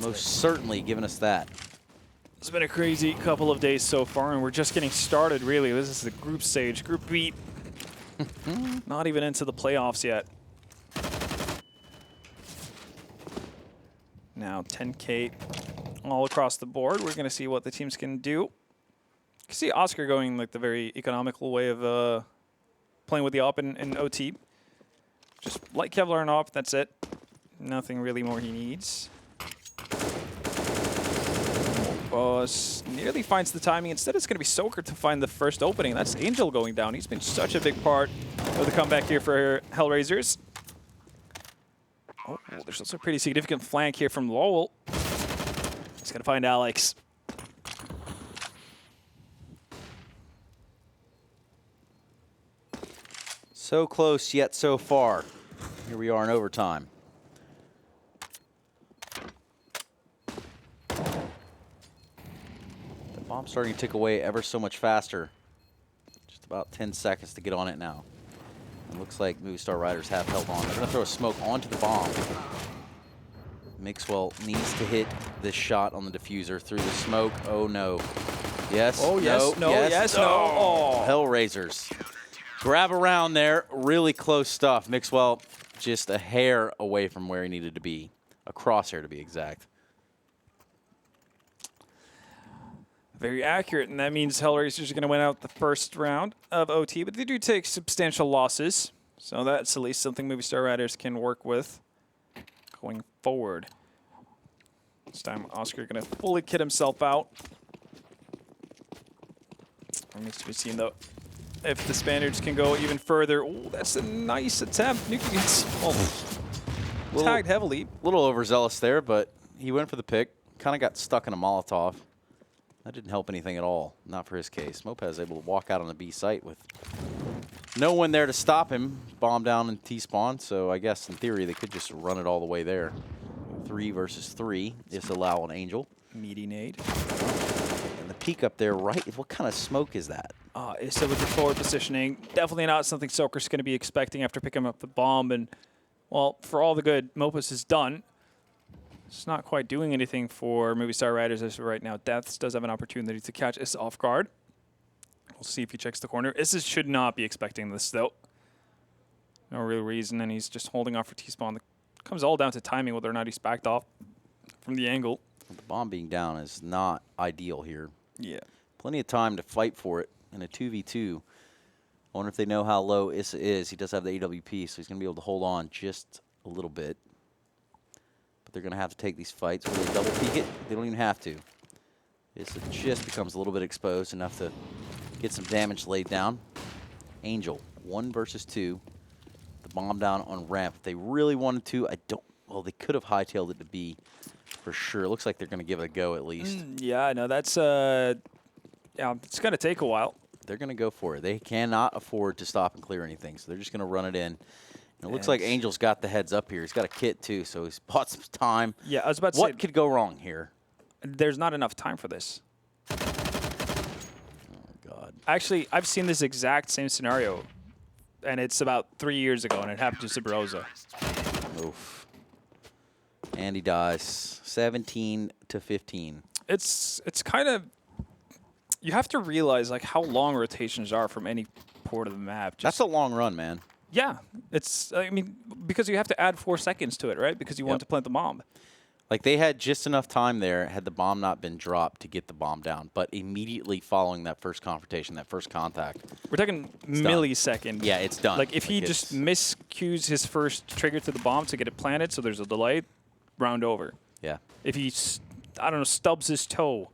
[SPEAKER 1] Most certainly given us that.
[SPEAKER 2] It's been a crazy couple of days so far, and we're just getting started, really. This is the group stage, Group B. Not even into the playoffs yet. Now 10K all across the board. We're going to see what the teams can do. You can see Oscar going like the very economical way of playing with the op in OT. Just light Kevlar and op, that's it. Nothing really more he needs. Nearly finds the timing. Instead, it's going to be Soaker to find the first opening. That's Angel going down. He's been such a big part of the comeback here for HellRaisers. Oh, there's also a pretty significant flank here from Lowell. He's going to find Alex.
[SPEAKER 1] So close, yet so far. Here we are in overtime. Bomb's starting to tick away ever so much faster. Just about 10 seconds to get on it now. It looks like Movistar Riders have held on. They're going to throw a smoke onto the bomb. Mixwell needs to hit this shot on the diffuser through the smoke. Oh, no. Yes.
[SPEAKER 2] Oh, yes. No.
[SPEAKER 1] Yes.
[SPEAKER 2] Yes. No. Oh.
[SPEAKER 1] HellRaisers. Grab around there. Really close stuff. Mixwell just a hair away from where he needed to be. A crosshair, to be exact.
[SPEAKER 2] Very accurate, and that means HellRaisers are going to win out the first round of OT, but they do take substantial losses, so that's at least something Movistar Riders can work with going forward. This time, Oscar going to fully kit himself out. Remains to be seen, though, if the Spaniards can go even further. Oh, that's a nice attempt. Nuki gets tagged heavily.
[SPEAKER 1] A little overzealous there, but he went for the pick. Kind of got stuck in a Molotov. That didn't help anything at all. Not for his case. Mopez able to walk out on the B site with no one there to stop him. Bomb down in T-spawn, so I guess in theory they could just run it all the way there. 3 versus 3 is allow on Angel.
[SPEAKER 2] Meaty nade.
[SPEAKER 1] And the peek up there, right? What kind of smoke is that?
[SPEAKER 2] So with the forward positioning, definitely not something Soaker's going to be expecting after picking up the bomb. And, well, for all the good Mopus has done, it's not quite doing anything for Movistar Riders as of right now. Deaths does have an opportunity to catch Issa off guard. We'll see if he checks the corner. Issa should not be expecting this, though. No real reason, and he's just holding off for T-spawn. It comes all down to timing, whether or not he's backed off from the angle.
[SPEAKER 1] The bomb being down is not ideal here.
[SPEAKER 2] Yeah.
[SPEAKER 1] Plenty of time to fight for it in a 2v2. I wonder if they know how low Issa is. He does have the AWP, so he's going to be able to hold on just a little bit. But they're going to have to take these fights. Will they double peek it? They don't even have to. Issa just becomes a little bit exposed, enough to get some damage laid down. Angel, 1 versus 2. The bomb down on ramp. If they really wanted to, well, they could have hightailed it to B for sure. It looks like they're going to give it a go at least.
[SPEAKER 2] Yeah, no, that's, yeah, it's going to take a while.
[SPEAKER 1] They're going to go for it. They cannot afford to stop and clear anything, so they're just going to run it in. And it looks like Angel's got the heads up here. He's got a kit, too, so he's bought some time.
[SPEAKER 2] Yeah, I was about to say,
[SPEAKER 1] what could go wrong here?
[SPEAKER 2] There's not enough time for this.
[SPEAKER 1] Oh, God.
[SPEAKER 2] Actually, I've seen this exact same scenario, and it's about 3 years ago, and it happened to Sabrosa.
[SPEAKER 1] Oof. And he dies 17-15.
[SPEAKER 2] It's kind of, you have to realize like how long rotations are from any port of the map.
[SPEAKER 1] That's a long run, man.
[SPEAKER 2] Yeah, it's, I mean, because you have to add 4 seconds to it, right? Because you want to plant the bomb.
[SPEAKER 1] Like, they had just enough time there, had the bomb not been dropped, to get the bomb down. But immediately following that first confrontation, that first contact.
[SPEAKER 2] We're talking millisecond.
[SPEAKER 1] Yeah, it's done.
[SPEAKER 2] Like, if he just miscues his first trigger to the bomb to get it planted, so there's a delay, round over.
[SPEAKER 1] Yeah.
[SPEAKER 2] If he, I don't know, stubs his toe,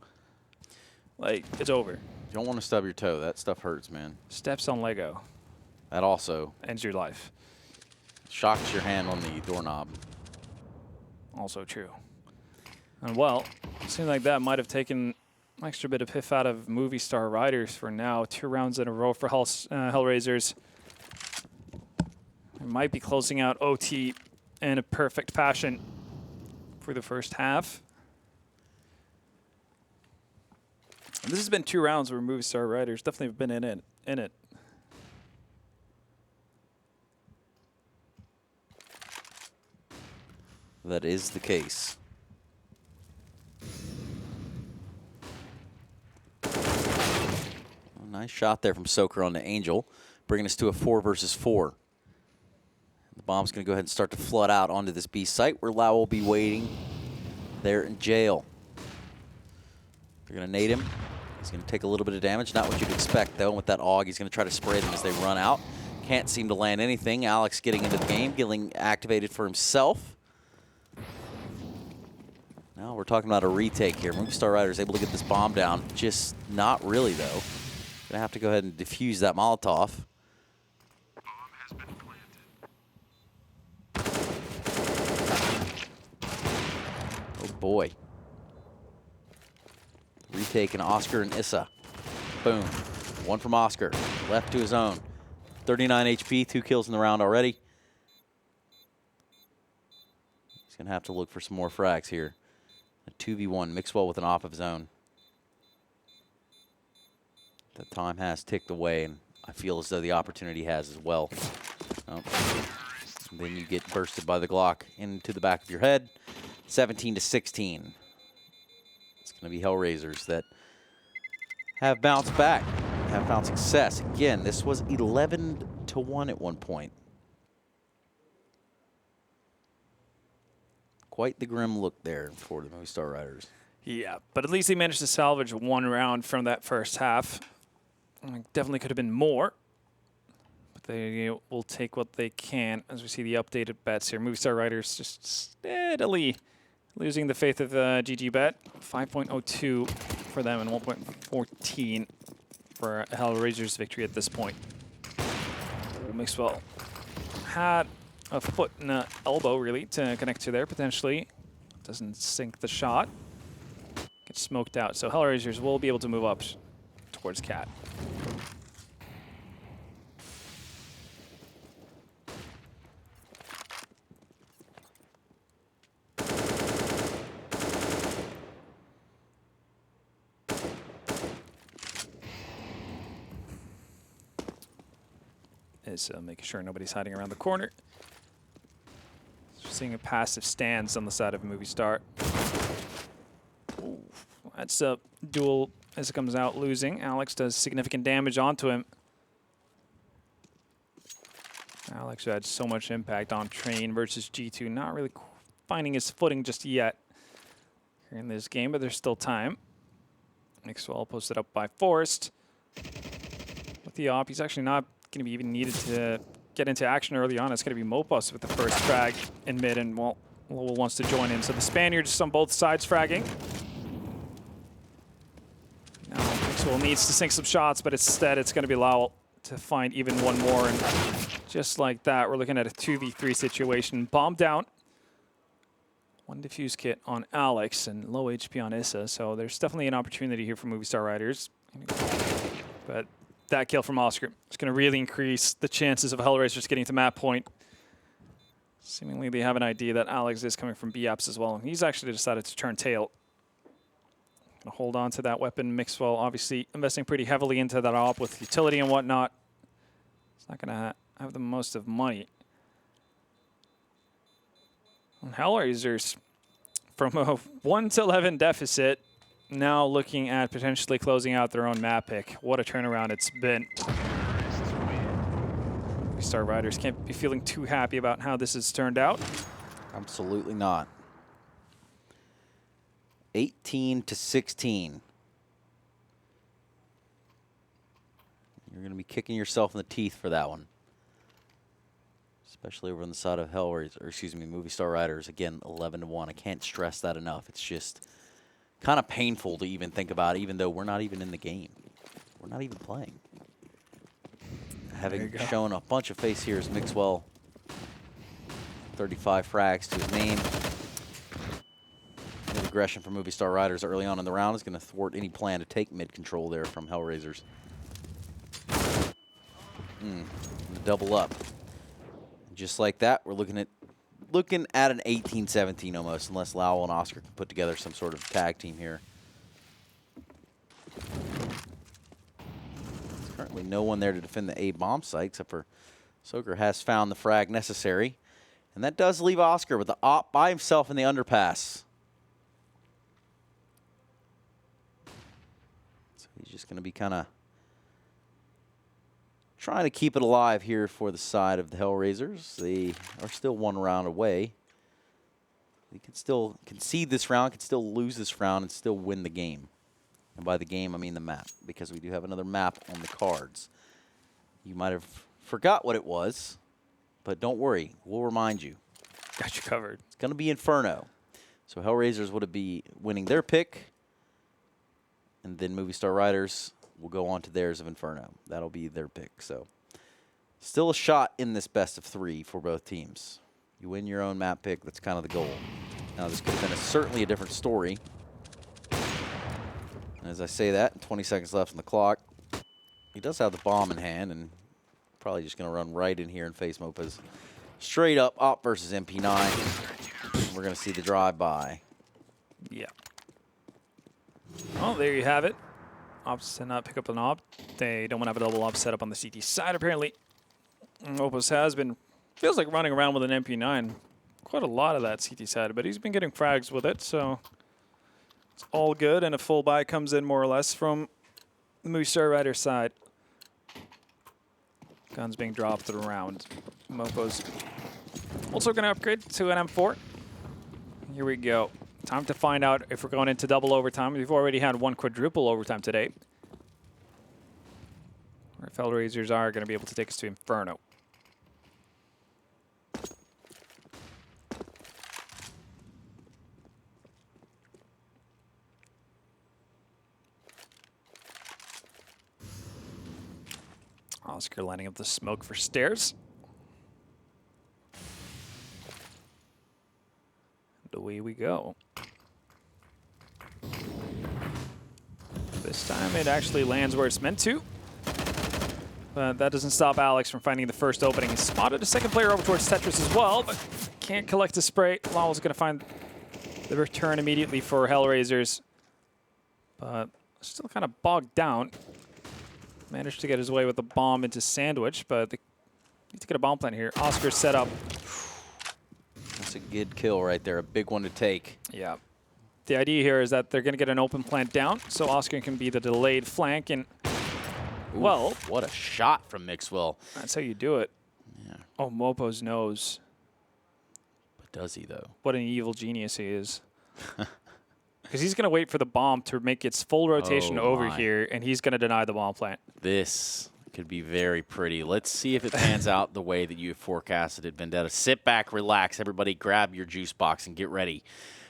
[SPEAKER 2] like, it's over.
[SPEAKER 1] You don't want to stub your toe. That stuff hurts, man.
[SPEAKER 2] Steps on Lego.
[SPEAKER 1] That also
[SPEAKER 2] ends your life.
[SPEAKER 1] Shocks your hand on the doorknob.
[SPEAKER 2] Also true. And, well, it seemed like that might have taken an extra bit of piff out of Movistar Riders for now. 2 rounds in a row for HellRaisers. They might be closing out OT in a perfect fashion for the first half. And this has been 2 rounds where Movistar Riders definitely have been in it.
[SPEAKER 1] That is the case. Nice shot there from Soaker on the Angel, bringing us to a 4 versus 4. The bomb's going to go ahead and start to flood out onto this B site where Lau will be waiting there in jail. They're going to nade him. He's going to take a little bit of damage. Not what you'd expect, though. With that AUG, he's going to try to spray them as they run out. Can't seem to land anything. Alex getting into the game, getting activated for himself. Now we're talking about a retake here. Movistar Riders able to get this bomb down. Just not really, though. Gonna have to go ahead and defuse that Molotov.
[SPEAKER 3] Bomb has been planted.
[SPEAKER 1] Oh boy. Retaking Oscar and Issa. Boom. 1 from Oscar. Left to his own. 39 HP, 2 kills in the round already. He's gonna have to look for some more frags here. A 2v1, Mixwell with an off of his own. The time has ticked away, and I feel as though the opportunity has as well. Oh. Then you get bursted by the Glock into the back of your head. 17-16. It's going to be HellRaisers that have bounced back, have found success. Again, this was 11-1 at one point. Quite the grim look there for the Movistar Riders.
[SPEAKER 2] Yeah, but at least they managed to salvage one round from that first half. Definitely could have been more. But they will take what they can as we see the updated bets here. Movistar Riders just steadily losing the faith of GG.Bet. 5.02 for them and 1.14 for HellRaisers' victory at this point. Mixwell had a foot and an elbow, really, to connect to there, potentially. Doesn't sink the shot. Gets smoked out. So HellRaisers will be able to move up towards Cat. Is making sure nobody's hiding around the corner. Seeing a passive stance on the side of Movistar. Ooh, that's a duel as it comes out losing. Alex does significant damage onto him. Alex who had so much impact on Train versus G2. Not really finding his footing just yet here in this game, but there's still time. Mixwell posted up by Forrest. With the op, he's actually not going to be even needed to get into action early on. It's going to be Mopus with the first frag in mid, and well, Lowell wants to join in. So the Spaniards on both sides fragging. Now Mixwell needs to sink some shots, but instead it's going to be Lowell to find even one more. And just like that, we're looking at a 2v3 situation. Bomb down. One defuse kit on Alex and low HP on Issa. So there's definitely an opportunity here for Movistar Riders. But that kill from Oscar is going to really increase the chances of HellRaisers getting to map point. Seemingly they have an idea that Alex is coming from B-Apps as well. And he's actually decided to turn tail. Gonna hold on to that weapon. Mixwell obviously investing pretty heavily into that op with utility and whatnot. It's not going to have the most of money. And HellRaisers from a 1-11 deficit, now looking at potentially closing out their own map pick. What a turnaround it's been. Movistar Riders can't be feeling too happy about how this has turned out.
[SPEAKER 1] Absolutely not. 18-16. You're going to be kicking yourself in the teeth for that one. Especially over on the side of HellRaisers, or excuse me, Movistar Riders. Again, 11-1. I can't stress that enough. It's just kind of painful to even think about, even though we're not even in the game. We're not even playing. Having shown a bunch of face here is Mixwell. 35 frags to his name. Good aggression from Movistar Riders early on in the round is going to thwart any plan to take mid-control there from HellRaisers. Double up. Just like that, we're looking at an 18-17 almost, unless Lowell and Oscar can put together some sort of tag team here. There's currently no one there to defend the A bomb site, except for Soker has found the frag necessary. And that does leave Oscar with the op by himself in the underpass. So he's just going to be kind of trying to keep it alive here for the side of the HellRaisers. They are still one round away. They can still concede this round, can still lose this round, and still win the game. And by the game, I mean the map, because we do have another map on the cards. You might have forgot what it was, but don't worry. We'll remind you.
[SPEAKER 2] Got you covered.
[SPEAKER 1] It's going to be Inferno. So HellRaisers would be winning their pick, and then Movistar Riders will go on to theirs of Inferno. That'll be their pick. So still a shot in this best of 3 for both teams. You win your own map pick. That's kind of the goal. Now, this could have been certainly a different story. And as I say that, 20 seconds left on the clock. He does have the bomb in hand, and probably just going to run right in here and face Mopez. Straight up, op versus MP9. We're going to see the drive-by.
[SPEAKER 2] Yeah. Well, there you have it. Ops did not pick up an op. They don't want to have a double op set up on the CT side, apparently. Opus has been, feels like running around with an MP9. Quite a lot of that CT side, but he's been getting frags with it, so it's all good. And a full buy comes in more or less from the Movistar Riders side. Guns being dropped around. Mopo's also going to upgrade to an M4. Here we go. Time to find out if we're going into double overtime. We've already had 1 quadruple overtime today. Our HellRaisers are going to be able to take us to Inferno. Oscar lining up the smoke for stairs. And away we go. This time it actually lands where it's meant to. But that doesn't stop Alex from finding the first opening. He spotted a second player over towards Tetris as well, but can't collect the spray. Lawl's going to find the return immediately for HellRaisers. But still kind of bogged down. Managed to get his way with the bomb into Sandwich, but they need to get a bomb plant here. Oscar set up.
[SPEAKER 1] That's a good kill right there, a big one to take.
[SPEAKER 2] Yeah. The idea here is that they're going to get an open plant down, so Oscar can be the delayed flank. And,
[SPEAKER 1] Oof,
[SPEAKER 2] well,
[SPEAKER 1] what a shot from Mixwell.
[SPEAKER 2] that's how you do it.
[SPEAKER 1] Yeah.
[SPEAKER 2] Oh, Mopo's knows.
[SPEAKER 1] But does he, though?
[SPEAKER 2] What an evil genius he is. Because he's going to wait for the bomb to make its full rotation over here, and he's going to deny the bomb plant.
[SPEAKER 1] This could be very pretty. Let's see if it pans out the way that you have forecasted it, Vendetta. Sit back, relax. Everybody grab your juice box and get ready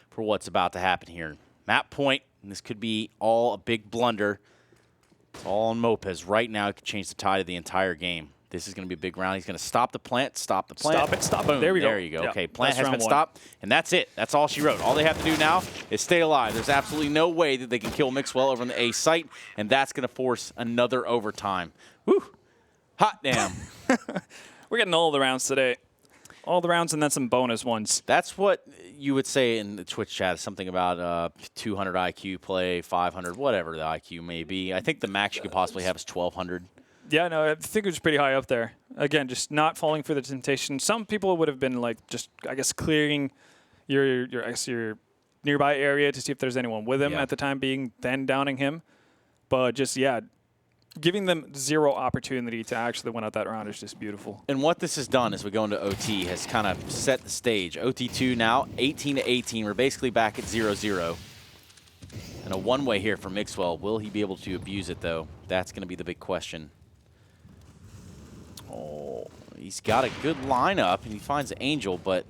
[SPEAKER 1] for what's about to happen here. Map point, and this could be all a big blunder. It's all on Mopez. Right now, it could change the tide of the entire game. This is going to be a big round. He's going to stop the plant, stop the plant.
[SPEAKER 2] Stop it, stop it.
[SPEAKER 1] Boom,
[SPEAKER 2] There we go.
[SPEAKER 1] There you go.
[SPEAKER 2] Yep.
[SPEAKER 1] Okay, plant
[SPEAKER 2] That's
[SPEAKER 1] has been
[SPEAKER 2] round
[SPEAKER 1] stopped, and that's it. That's all she wrote. All they have to do now is stay alive. There's absolutely no way that they can kill Mixwell over on the A site, and that's going to force another overtime. Woo! Hot damn.
[SPEAKER 2] We're getting all the rounds today. All the rounds and then some bonus ones.
[SPEAKER 1] That's what you would say in the Twitch chat, something about 200 IQ play, 500, whatever the IQ may be. I think the max you could possibly have is 1,200.
[SPEAKER 2] Yeah, no, I think it was pretty high up there. Again, just not falling for the temptation. Some people would have been like, just I guess clearing your nearby area to see if there's anyone with him at the time being, then downing him. But just giving them zero opportunity to actually win out that round is just beautiful.
[SPEAKER 1] And what this has done as we go into OT has kind of set the stage. OT2 now 18-18. We're basically back at 0-0. And a one-way here for Mixwell. Will he be able to abuse it though? That's going to be the big question. Oh, he's got a good lineup, and he finds Angel, but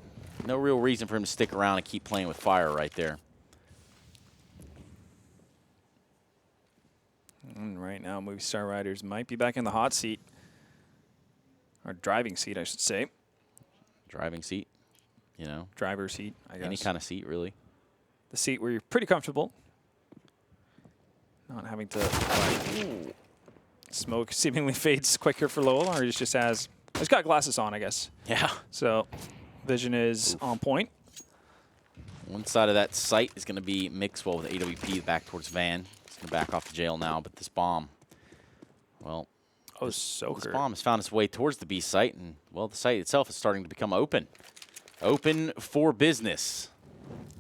[SPEAKER 1] no real reason for him to stick around and keep playing with fire right there.
[SPEAKER 2] And right now, Movistar Riders might be back in the hot seat. Or driving seat, I should say.
[SPEAKER 1] Driving seat, you know.
[SPEAKER 2] Driver seat, I guess.
[SPEAKER 1] Any kind of seat, really.
[SPEAKER 2] The seat where you're pretty comfortable. Not having to... Ooh. Smoke seemingly fades quicker for Lowell, or he just has... He's got glasses on, I guess.
[SPEAKER 1] Yeah.
[SPEAKER 2] So vision is on point.
[SPEAKER 1] One side of that site is going to be Mixwell with AWP back towards Van. He's going to back off the jail now, but this bomb, well...
[SPEAKER 2] Oh, Soaker.
[SPEAKER 1] This bomb has found its way towards the B site, and, well, the site itself is starting to become open. Open for business.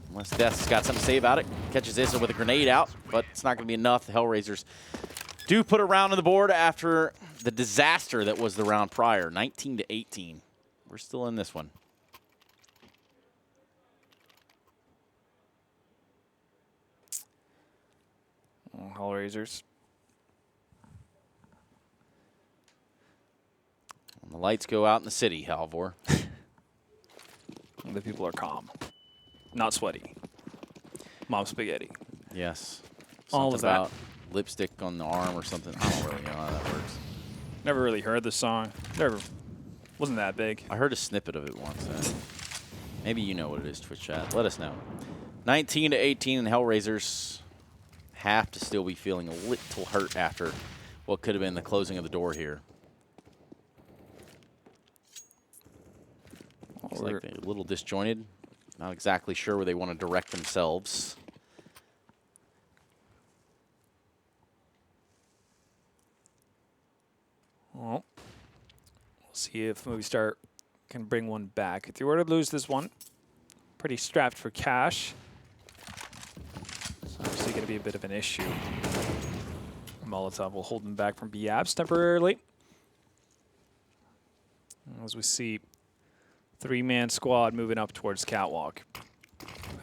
[SPEAKER 1] Unless Death's got something to say about it. Catches Izza with a grenade out, but it's not going to be enough. The HellRaisers do put a round on the board after the disaster that was the round prior, 19-18. We're still in this one.
[SPEAKER 2] Oh, HellRaisers.
[SPEAKER 1] And the lights go out in the city, Halvor.
[SPEAKER 2] The people are calm. Not sweaty. Mom spaghetti.
[SPEAKER 1] Yes.
[SPEAKER 2] All of that.
[SPEAKER 1] About lipstick on the arm or something. I don't really know how that works.
[SPEAKER 2] Never really heard the song. Never. Wasn't that big.
[SPEAKER 1] I heard a snippet of it once. Maybe you know what it is, Twitch chat. Let us know. 19-18, and HellRaisers have to still be feeling a little hurt after what could have been the closing of the door here. Looks like they're a little disjointed. Not exactly sure where they want to direct themselves.
[SPEAKER 2] Well, we'll See if Movistar can bring one back. If they were to lose this one, pretty strapped for cash. It's obviously going to be a bit of an issue. Molotov will hold them back from B-Abs temporarily. As we see, 3-man squad moving up towards Catwalk.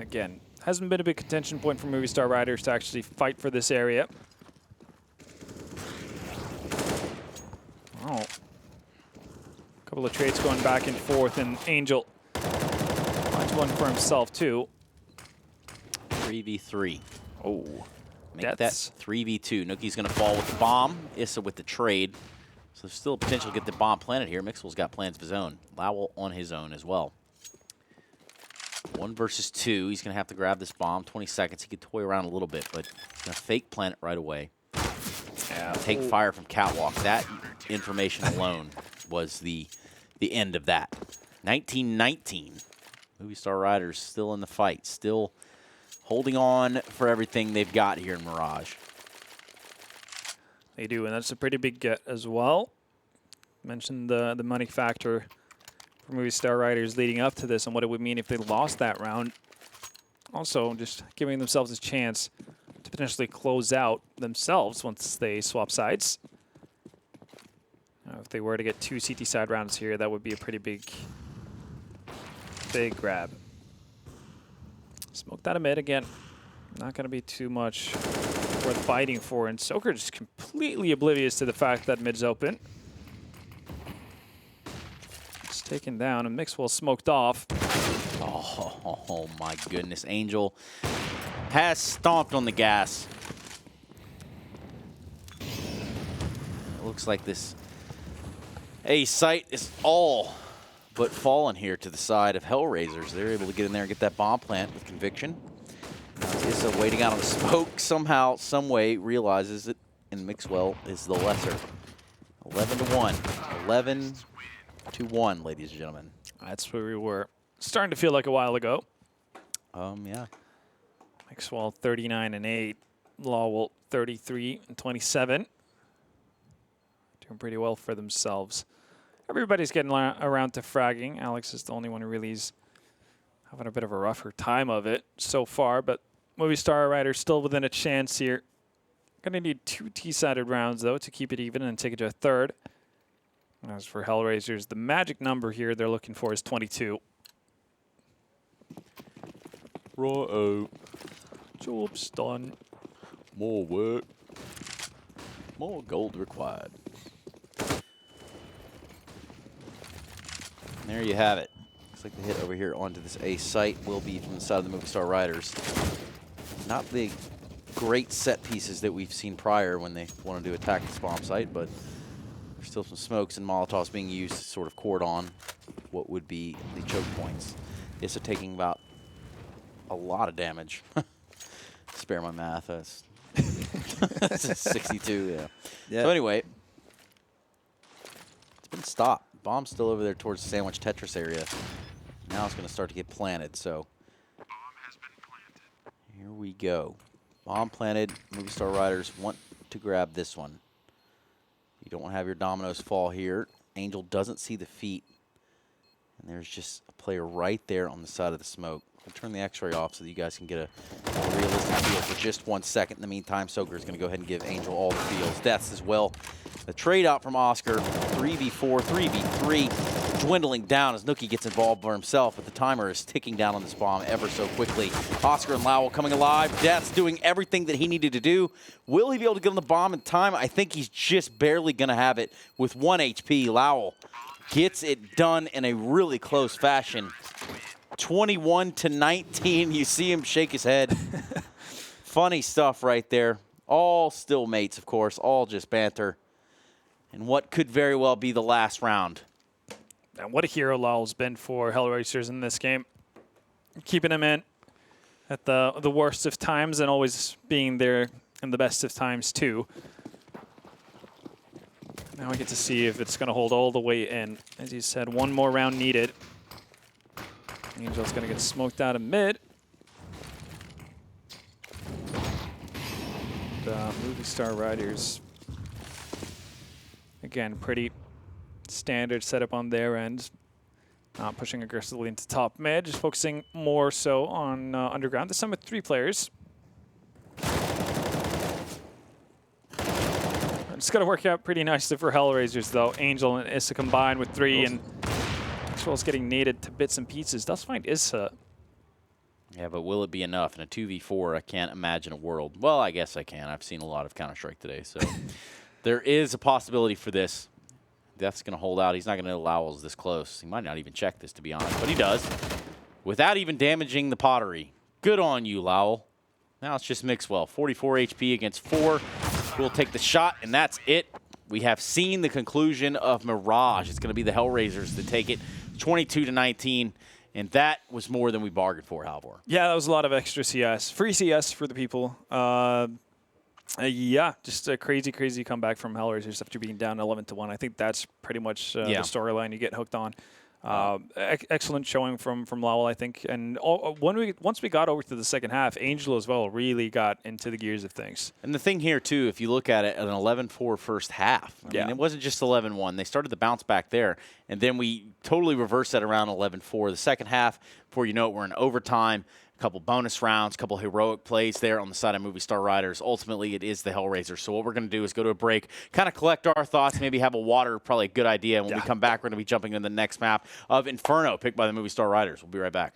[SPEAKER 2] Again, hasn't been a big contention point for Movistar Riders to actually fight for this area. Oh. A couple of trades going back and forth, and Angel finds one for himself, too.
[SPEAKER 1] 3v3.
[SPEAKER 2] Oh.
[SPEAKER 1] Make that 3v2. Nookie's going to fall with the bomb. Issa with the trade. So there's still a potential to get the bomb planted here. Mixwell's got plans of his own. Lowell on his own as well. 1 versus 2. He's going to have to grab this bomb. 20 seconds. He could toy around a little bit, but he's going to fake plant it right away. Yeah, take fire from Catwalk. That information alone was the end of that. 1919. Movistar Riders still in the fight. Still holding on for everything they've got here in Mirage.
[SPEAKER 2] They do, and that's a pretty big get as well. Mentioned the money factor for Movistar Riders leading up to this and what it would mean if they lost that round. Also, just giving themselves a chance to potentially close out themselves once they swap sides. If they were to get 2 CT side rounds here, that would be a pretty big grab. Smoke that a mid again. Not going to be too much worth fighting for, and Soaker just completely oblivious to the fact that mid's open. It's taken down, and Mixwell smoked off.
[SPEAKER 1] Oh my goodness. Angel has stomped on the gas. It looks like this A site is all but fallen here to the side of HellRaisers. They're able to get in there and get that bomb plant with conviction. Issa waiting out on the smoke somehow, some way realizes it, and Mixwell is the lesser. 11-1. 11-1, ladies and gentlemen.
[SPEAKER 2] That's where we were. Starting to feel like a while ago.
[SPEAKER 1] Yeah.
[SPEAKER 2] Mixwell 39-8. Lowell 33-27. Doing pretty well for themselves. Everybody's getting around to fragging. Alex is the only one who really is having a bit of a rougher time of it so far, but Movistar Riders still within a chance here. Gonna need 2 T-sided rounds, though, to keep it even and take it to a third. As for HellRaisers, the magic number here they're looking for is 22.
[SPEAKER 1] Right-o.
[SPEAKER 2] Job's done.
[SPEAKER 1] More work. More gold required. And there you have it. Looks like the hit over here onto this A site will be from the side of the Movistar Riders. Not the great set pieces that we've seen prior when they wanted to attack this bomb site, but there's still some smokes and Molotovs being used to sort of cord on what would be the choke points. Issa taking about a lot of damage. Spare my math. That's 62, yeah. So anyway, it's been stopped. Bomb's still over there towards the Sandwich Tetris area. Now it's going to start to get planted, so
[SPEAKER 3] Bomb has been planted.
[SPEAKER 1] here we go. Bomb planted. Movistar Riders want to grab this one. You don't want to have your dominoes fall here. Angel doesn't see the feet. And there's just a player right there on the side of the smoke. I'll turn the x-ray off so that you guys can get a realistic feel for just 1 second. In the meantime, Soaker is going to go ahead and give Angel all the feels. Deaths as well. The trade out from Oscar, 3v4, 3v3, dwindling down as Nookie gets involved for himself, but the timer is ticking down on this bomb ever so quickly. Oscar and Lowell coming alive. Death's doing everything that he needed to do. Will he be able to get on the bomb in time? I think he's just barely going to have it with 1 HP. Lowell gets it done in a really close fashion. 21-19. You see him shake his head. Funny stuff right there. All still mates, of course. All just banter. And what could very well be the last round.
[SPEAKER 2] And what a hero Lowell's been for HellRaisers in this game. Keeping him in at the worst of times and always being there in the best of times, too. Now we get to see if it's going to hold all the way in. As you said, 1 more round needed. Angel's going to get smoked out of mid. The Movistar Riders, again, pretty standard setup on their end. Not pushing aggressively into top mid, just focusing more so on underground. This time with 3 players. It's going to work out pretty nicely for HellRaisers, though. Angel and Issa combined with 3, and Maxwell's getting needed to bits and pieces. Does find Issa.
[SPEAKER 1] Yeah, but will it be enough? In a 2v4, I can't imagine a world. Well, I guess I can. I've seen a lot of Counter-Strike today, so there is a possibility for this. Death's going to hold out. He's not going to allow us this close. He might not even check this, to be honest, but he does. Without even damaging the pottery. Good on you, Lowell. Now it's just Mixwell. 44 HP against 4. We'll take the shot, and that's it. We have seen the conclusion of Mirage. It's going to be the HellRaisers that take it 22-19, and that was more than we bargained for, Halvor.
[SPEAKER 2] Yeah, that was a lot of extra CS. Free CS for the people. Yeah, just a crazy, crazy comeback from HellRaisers after being down 11-1. I think that's pretty much the storyline you get hooked on. Excellent showing from Lowell, I think. And once we got over to the second half, Angel as well really got into the gears of things.
[SPEAKER 1] And the thing here, too, if you look at it, an 11-4 first half. I mean, it wasn't just 11-1. They started the bounce back there, and then we totally reversed that around 11-4. The second half, before you know it, we're in overtime. A couple bonus rounds, a couple heroic plays there on the side of Movistar Riders. Ultimately, it is the HellRaisers. So what we're going to do is go to a break, kind of collect our thoughts, maybe have a water, probably a good idea. And when we come back, we're going to be jumping into the next map of Inferno, picked by the Movistar Riders. We'll be right back.